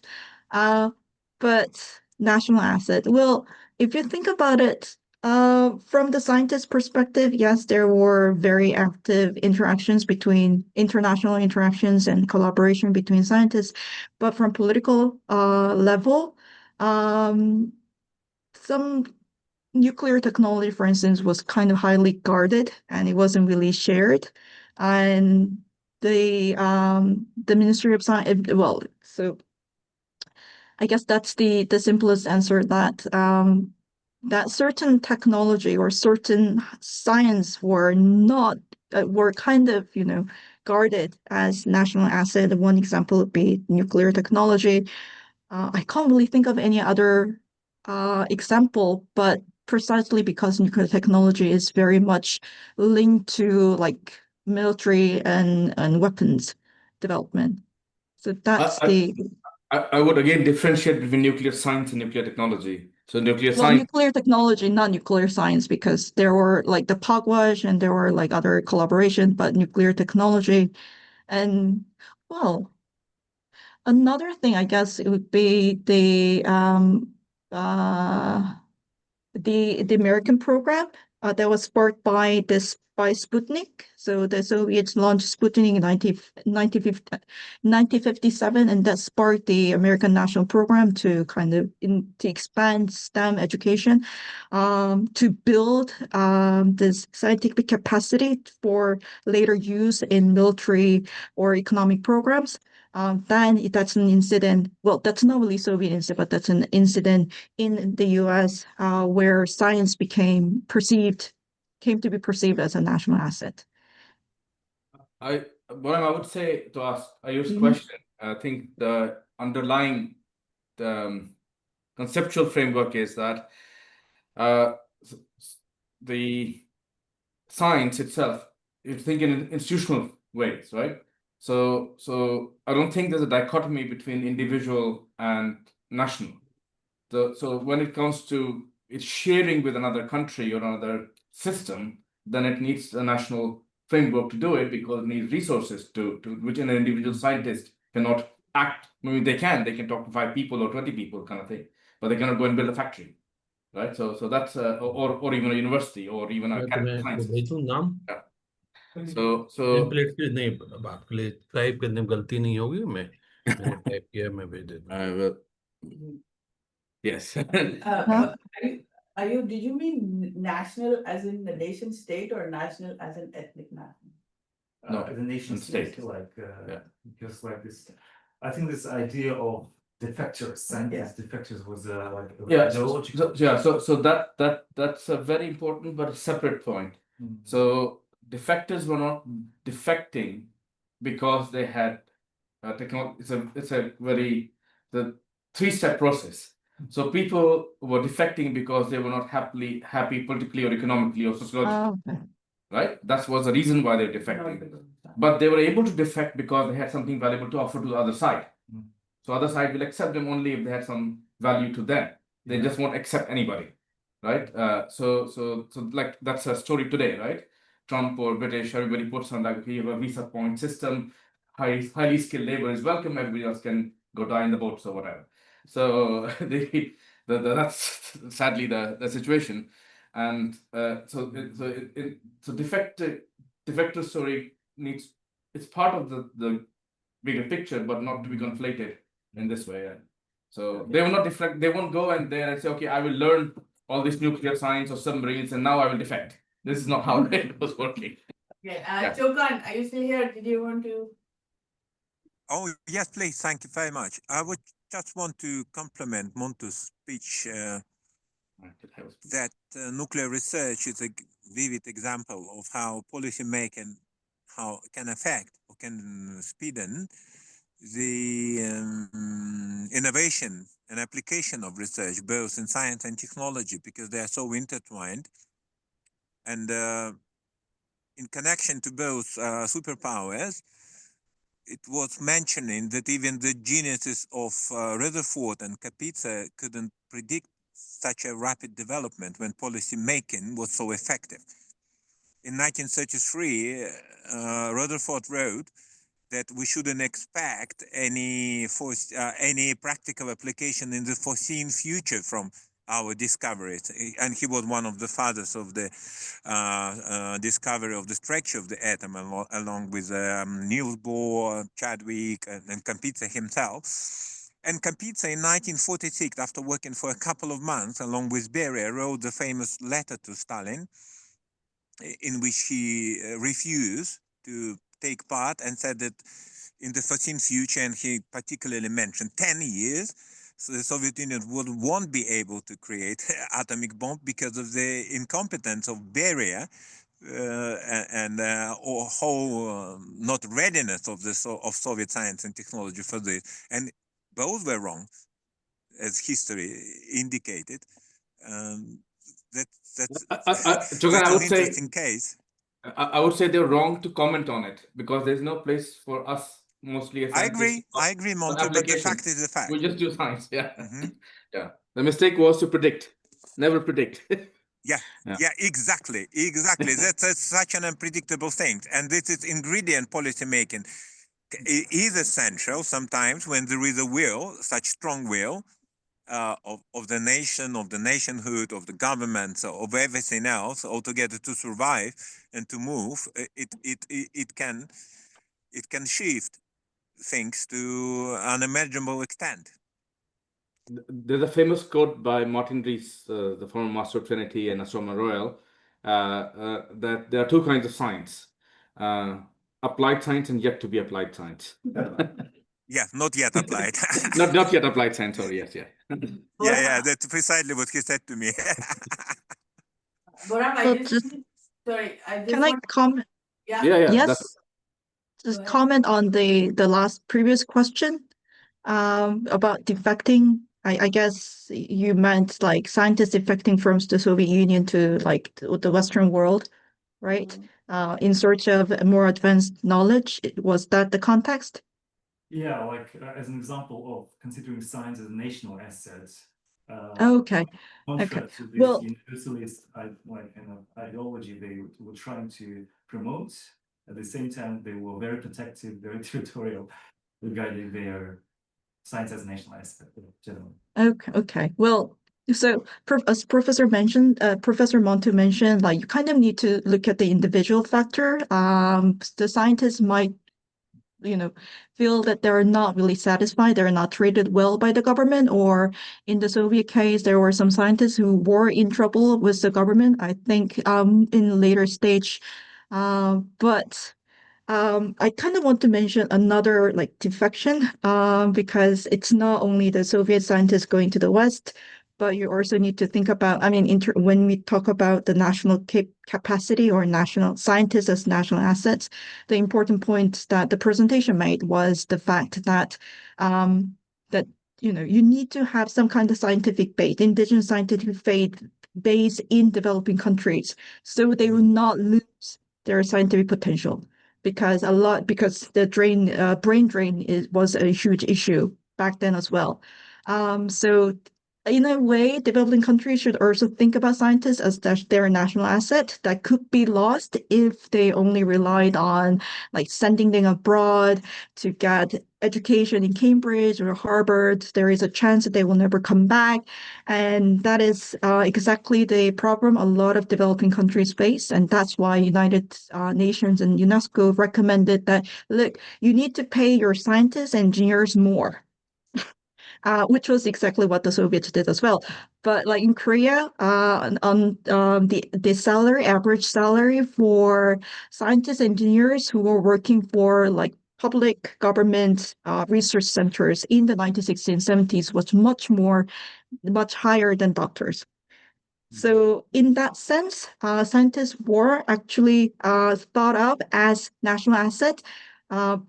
But national asset, well, if you think about it, from the scientist perspective, yes, there were very active interactions between international interactions and collaboration between scientists, but from political level, some nuclear technology, for instance, was kind of highly guarded and it wasn't really shared. And the Ministry of Science, well, so I guess that's the simplest answer, that that certain technology or certain science were not were kind of guarded as national asset. One example would be nuclear technology. I can't really think of any other example, but precisely because nuclear technology is very much linked to like military and weapons development. So that's I would again differentiate between nuclear science and nuclear technology. So nuclear well, science. nuclear technology, not nuclear science, because there were like the Pugwash and there were like other collaboration, but nuclear technology. And well, another thing, I guess, it would be the American program that was sparked by Sputnik. So the Soviets launched Sputnik in 1957, and that sparked the American National Program to kind of to expand STEM education, to build this scientific capacity for later use in military or economic programs. Then that's an incident. Well, that's not really Soviet incident, but that's an incident in the U.S. Where science came to be perceived as a national asset. What I would say to ask Ayu's question, I think the underlying conceptual framework is that the science itself, you think in institutional ways, right? So I don't think there's a dichotomy between individual and national. So when it comes to it sharing with another country or another system, then it needs a national framework to do it, because it needs resources to which an individual scientist cannot act. I mean, they can talk to 5 people or 20 people kind of thing, but they cannot go and build a factory, right? So that's or even a university or even a मैं academic तुम्हें sciences. भेजूं नाम So template की नहीं बात के लिए type करने में गलती नहीं होगी मैंने टाइप किया मैं भेज देता हूँ yes. Did you mean national as in the nation state or national as in ethnic national? No, The nation state. state, like, Yeah. just like this. I think this idea of defectors, scientist defectors was like Yeah, ideological. so that's a very important but separate point. So defectors were not defecting because they had technology. It's a very the 3-step process. So people were defecting because they were not happy politically or economically or sociologically, Okay. right? That was the reason why they were defecting. But they were able to defect because they had something valuable to offer to the other side. So other side will accept them only if they had some value to them. They just won't accept anybody, right? So like that's a story today, right? Trump or British, everybody puts on like we have a visa point system, highly skilled labor is welcome. Everybody else can go die in the boats or whatever. So that's sadly the situation, and so defector story needs it's part of the bigger picture, but not to be conflated in this way. Yeah. So they will not deflect. They won't go and there and say, okay, I will learn all this nuclear science or submarines, and now I will defect. This is not how it was working. Okay, Chokan, are you still here? Did you want to? Oh, yes, please. Thank you very much. I would just want to compliment Montu's speech that nuclear research is a vivid example of how policy making can affect or can speeden the innovation and application of research, both in science and technology, because they are so intertwined. And in connection to both superpowers, it was mentioning that even the geniuses of Rutherford and Kapitsa couldn't predict such a rapid development when policy making was so effective. In 1933, Rutherford wrote that we shouldn't expect any practical application in the foreseen future from our discoveries. And he was one of the fathers of the discovery of the structure of the atom, along with Niels Bohr, Chadwick, and Kapitsa himself. And Kapitsa in 1946, after working for a couple of months along with Beria, wrote the famous letter to Stalin, in which he refused to take part and said that in the foreseen future, and he particularly mentioned 10 years, so the Soviet Union won't be able to create atomic bomb because of the incompetence of Beria and or whole not readiness of of Soviet science and technology for this. And both were wrong, as history indicated. That's Chokan, I an would say interesting case. I would say they're wrong to comment on it because there's no place for us mostly as I scientists agree, for Montu, but the application. fact is the fact. We just do science, yeah. Yeah. The mistake was to predict, never predict. Yeah, exactly. That's such an unpredictable thing. And this is ingredient policy making. It is essential sometimes when there is a will, such strong will, of the nation, of the nationhood, of the government, of everything else altogether to survive and to move. It can shift things to an unimaginable extent. There's a famous quote by Martin Rees, the former Master of Trinity and Astronomer Royal, that there are 2 kinds of science: applied science and yet to be applied science. Yeah, not yet applied. not yet applied science. Sorry, yes, yeah. Yeah, that's precisely what he said to me. Boram, Can I comment? Yeah. Yes. Just comment on the last previous question about defecting. I guess you meant like scientists defecting from the Soviet Union to like the Western world, right? In search of more advanced knowledge. Was that the context? Yeah, like as an example of considering science as a national asset, Okay. contrary to this Well- universalist like kind of ideology they were trying to promote. At the same time, they were very protective, very territorial regarding their science as national aspect in general. Okay. Well, so as Professor mentioned, Professor Montu mentioned, like you kind of need to look at the individual factor. The scientists might, feel that they're not really satisfied, they're not treated well by the government, or in the Soviet case, there were some scientists who were in trouble with the government, I think, in a later stage. But I kind of want to mention another like defection, because it's not only the Soviet scientists going to the West, but you also need to think about, I mean, when we talk about the national capacity or national scientists as national assets, the important point that the presentation made was the fact that that you need to have some kind of scientific base, indigenous scientific base in developing countries, so they will not lose their scientific potential. Because the brain drain was a huge issue back then as well. So in a way, developing countries should also think about scientists as their national asset that could be lost if they only relied on like sending them abroad to get education in Cambridge or Harvard. There is a chance that they will never come back. And that is exactly the problem a lot of developing countries face. And that's why United Nations and UNESCO recommended that, look, you need to pay your scientists and engineers more. Which was exactly what the Soviets did as well. But like in Korea, the average salary for scientists, engineers who were working for like public government research centers in the 1960s and 70s was much higher than doctors. So in that sense, scientists were actually thought of as national assets.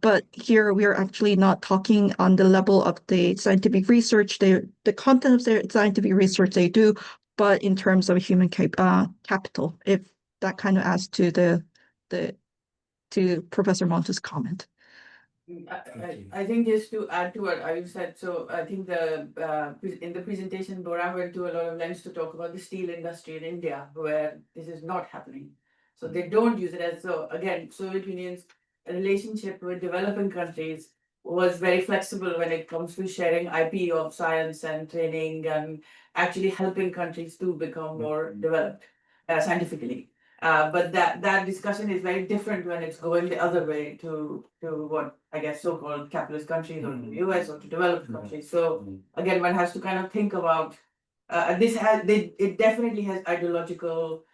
But here we are actually not talking on the level of the scientific research, the content of the scientific research they do, but in terms of human capital, if that kind of adds to to Professor Monte's comment. I think just to add to what Ayub said, so I think in the presentation, Boram went to a lot of lengths to talk about the steel industry in India, where this is not happening. So they don't use it as, so again, Soviet Union's relationship with developing countries was very flexible when it comes to sharing IP of science and training and actually helping countries to become more developed scientifically. But that discussion is very different when it's going the other way to what I guess so-called capitalist countries or the US or to developed countries. So again, one has to kind of think about it definitely has ideological,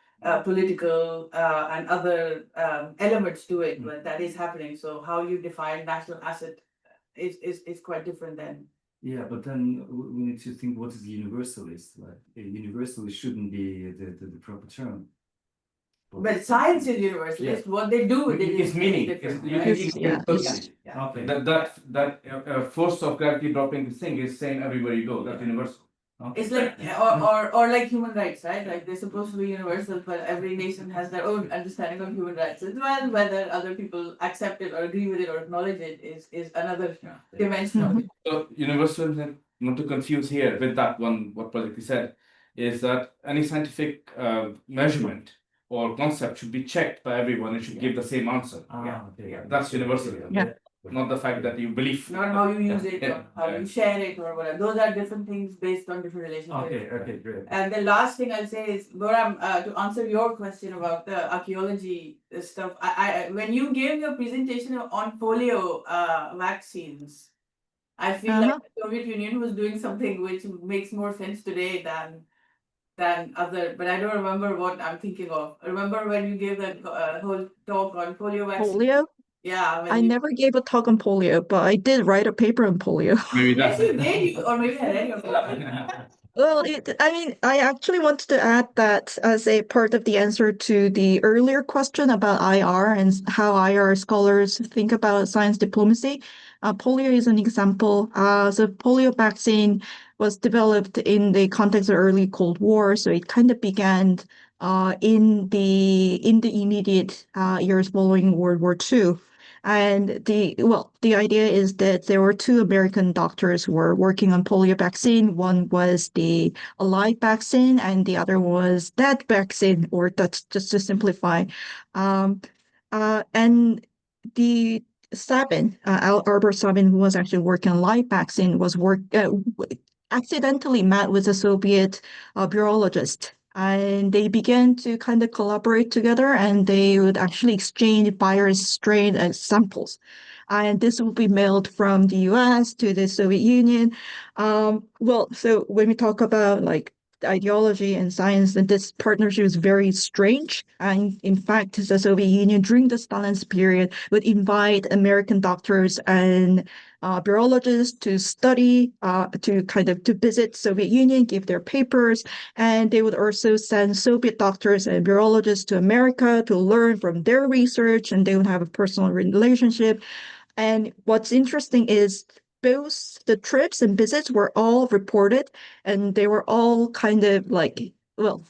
political, and other elements to it when that is happening. So how you define national asset is quite different then. Yeah, but then we need to think what is universalist. Like a universalist shouldn't be the proper term. But science is universalist. What they do with it It's is meaning. different. Okay. That force of gravity dropping this thing is same everywhere you go. That's universal. Okay. It's like or like human rights, right? Like they're supposed to be universal, but every nation has their own understanding of human rights as well. Whether other people accept it or agree with it or acknowledge it is another dimension of it. So universal, not to confuse here with that one, what Project said, is that any scientific measurement or concept should be checked by everyone and should give the same answer. Okay. That's universal. Yeah. Not the fact that you believe. Not how you use it, or how you share it, or whatever. Those are different things based on different relationships. Okay, great. And the last thing I'll say is, Boram, to answer your question about the archaeology stuff, I when you gave your presentation on polio vaccines, I feel like the Soviet Union was doing something which makes more sense today than other, but I don't remember what I'm thinking of. Remember when you gave that whole talk on polio vaccine? Polio? Yeah. I never gave a talk on polio, but I did write a paper on polio. Maybe Yes, that's you did, or maybe I read your paper. Well, I actually wanted to add that as a part of the answer to the earlier question about IR and how IR scholars think about science diplomacy. Polio is an example. So polio vaccine was developed in the context of early Cold War, so it kind of began in the immediate years following World War II. And the idea is that there were two American doctors who were working on polio vaccine. One was the alive vaccine, and the other was dead vaccine, or that's just to simplify. And the Albert Sabin, who was actually working on live vaccine, accidentally met with a Soviet virologist. And they began to kind of collaborate together, and they would actually exchange virus strain samples. And this will be mailed from the US to the Soviet Union. So when we talk about like ideology and science, and this partnership is very strange. And in fact, the Soviet Union during the Stalin's period would invite American doctors and virologists to study, to visit Soviet Union, give their papers, and they would also send Soviet doctors and virologists to America to learn from their research, and they would have a personal relationship. And what's interesting is both the trips and visits were all reported, and they were all kind of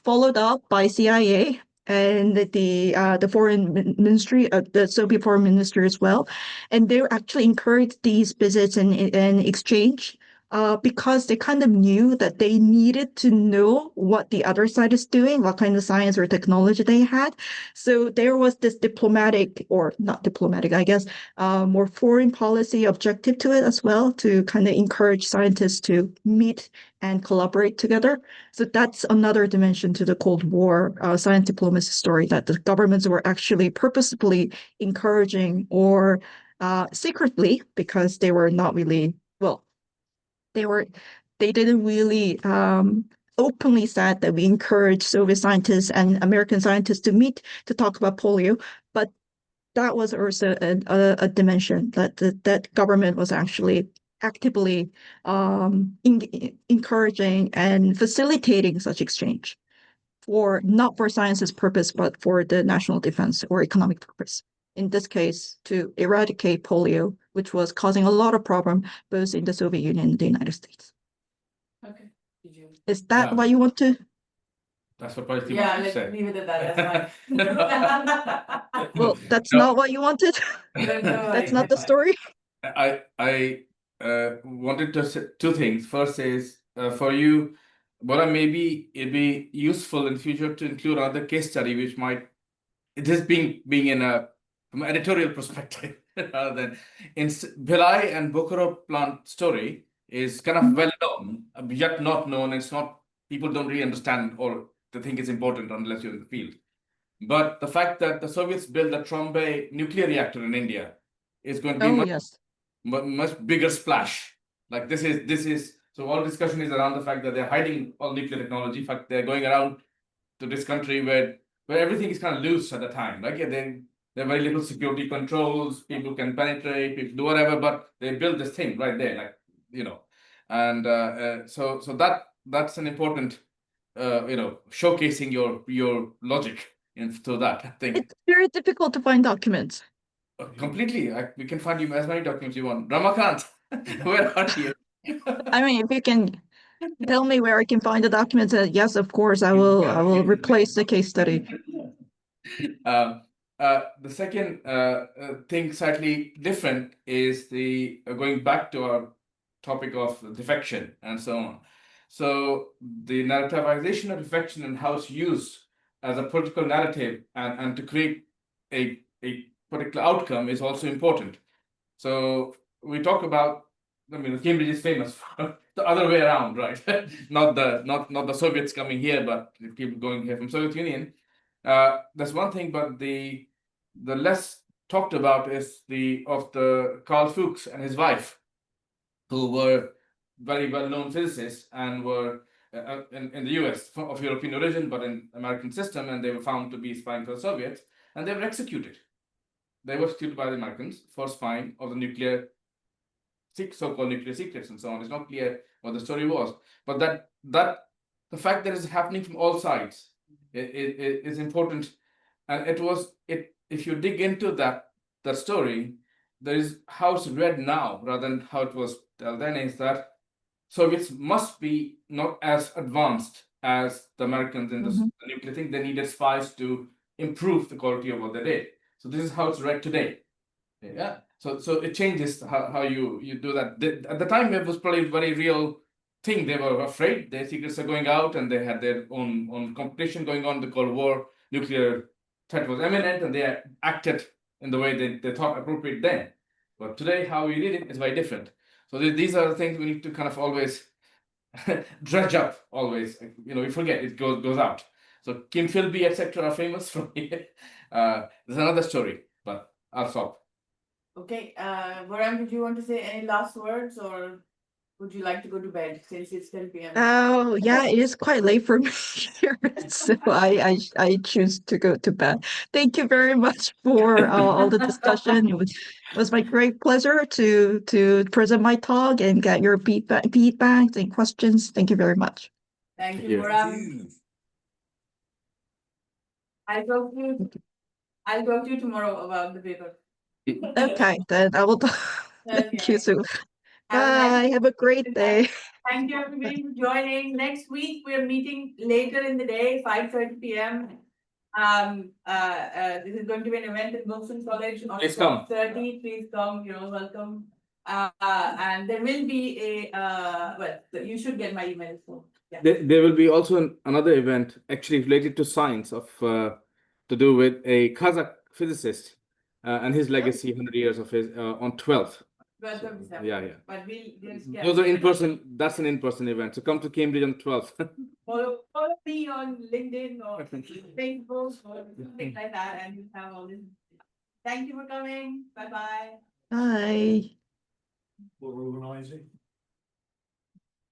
followed up by CIA and the foreign ministry, the Soviet foreign ministry as well. And they actually encouraged these visits and exchange because they kind of knew that they needed to know what the other side is doing, what kind of science or technology they had. So there was this diplomatic, or not diplomatic, I guess, more foreign policy objective to it as well, to kind of encourage scientists to meet and collaborate together. So that's another dimension to the Cold War science diplomacy story, that the governments were actually purposefully encouraging, or secretly, because they were not really, they didn't really openly said that we encourage Soviet scientists and American scientists to meet to talk about polio, but that was also a dimension that government was actually actively encouraging and facilitating such exchange, not for science's purpose, but for the national defense or economic purpose. In this case, to eradicate polio, which was causing a lot of problem both in the Soviet Union and the United States. Okay. Is that what you want to? That's what I Yeah, want to let's say. leave it at that. That's fine. Well, that's No. not what you wanted. That's not the story. I wanted to say two things. First is for you, Boram, maybe it'd be useful in future to include another case study, which might this being in a from an editorial perspective rather than in Bhilai and Bokaro plant story is kind of well known, yet not known. It's not, people don't really understand or they think it's important unless you're in the field. But the fact that the Soviets built the Trombay nuclear reactor in India is going to be much bigger splash. Like this is so all discussion is around the fact that they're hiding all nuclear technology. In fact, they're going around to this country where everything is kind of loose at the time. Like there are very little security controls, people can penetrate, people do whatever, but they build this thing right there, like and so that's an important showcasing your logic into that. I think it's very difficult to find documents. Completely. We can find you as many documents you want. Ramakant, where are you? I mean, if you can tell me where I can find the documents, yes, of course, I will replace the case study. The second thing slightly different is the going back to our topic of defection and so on. So the narrativization of defection and how it's used as a political narrative and to create a particular outcome is also important. So we talk about, I mean, Cambridge is famous for the other way around, right? not the Soviets coming here, but people going here from Soviet Union. That's one thing, but the less talked about is the Carl Fuchs and his wife, who were very well-known physicists and were in the US of European origin, but in American system, and they were found to be spying for the Soviets, and they were executed. They were executed by the Americans for spying of the so-called nuclear secrets and so on. It's not clear what the story was, but that the fact that it's happening from all sides is important, and if you dig into that story, there is how it's read now rather than how it was then, is that Soviets must be not as advanced as the Americans in the nuclear thing. They needed spies to improve the quality of what they did. So this is how it's read today. Yeah. So it changes how you do that. At the time, it was probably a very real thing. They were afraid their secrets are going out, and they had their own competition going on. The Cold War, nuclear threat was imminent, and they acted in the way they thought appropriate then. But today, how we did it is very different. So these are the things we need to kind of always dredge up. Always, we forget it goes out. So Kim Philby, etc., are famous from here. There's another story, but I'll stop. Okay, Boram, did you want to say any last words, or would you like to go to bed since it's 10 p.m.? Oh, yeah, it is quite late for me here, so I choose to go to bed. Thank you very much for all the discussion. It was my great pleasure to present my talk and get your feedback and questions. Thank you very much. Thank you, you. Boram. I'll talk to you tomorrow about the paper. Okay, then I will. Thank you, Sue. Bye. Have a great day. Thank you everybody for joining. Next week we're meeting later in the day, 5:30 p.m. This is going to be an event at Wilson College on Please come. 12:30. Please come. You're welcome. And there will be you should get my email. So yeah. There will be also another event actually related to science to do with a Kazakh physicist and his legacy, 100 years of his on 12th. 12th of December. Yeah. But Those are in person. That's an in-person event. So come to Cambridge on 12th. follow me on LinkedIn or Facebook or something like that, and you have all this. Thank you for coming. Bye-bye. Bye. For organizing.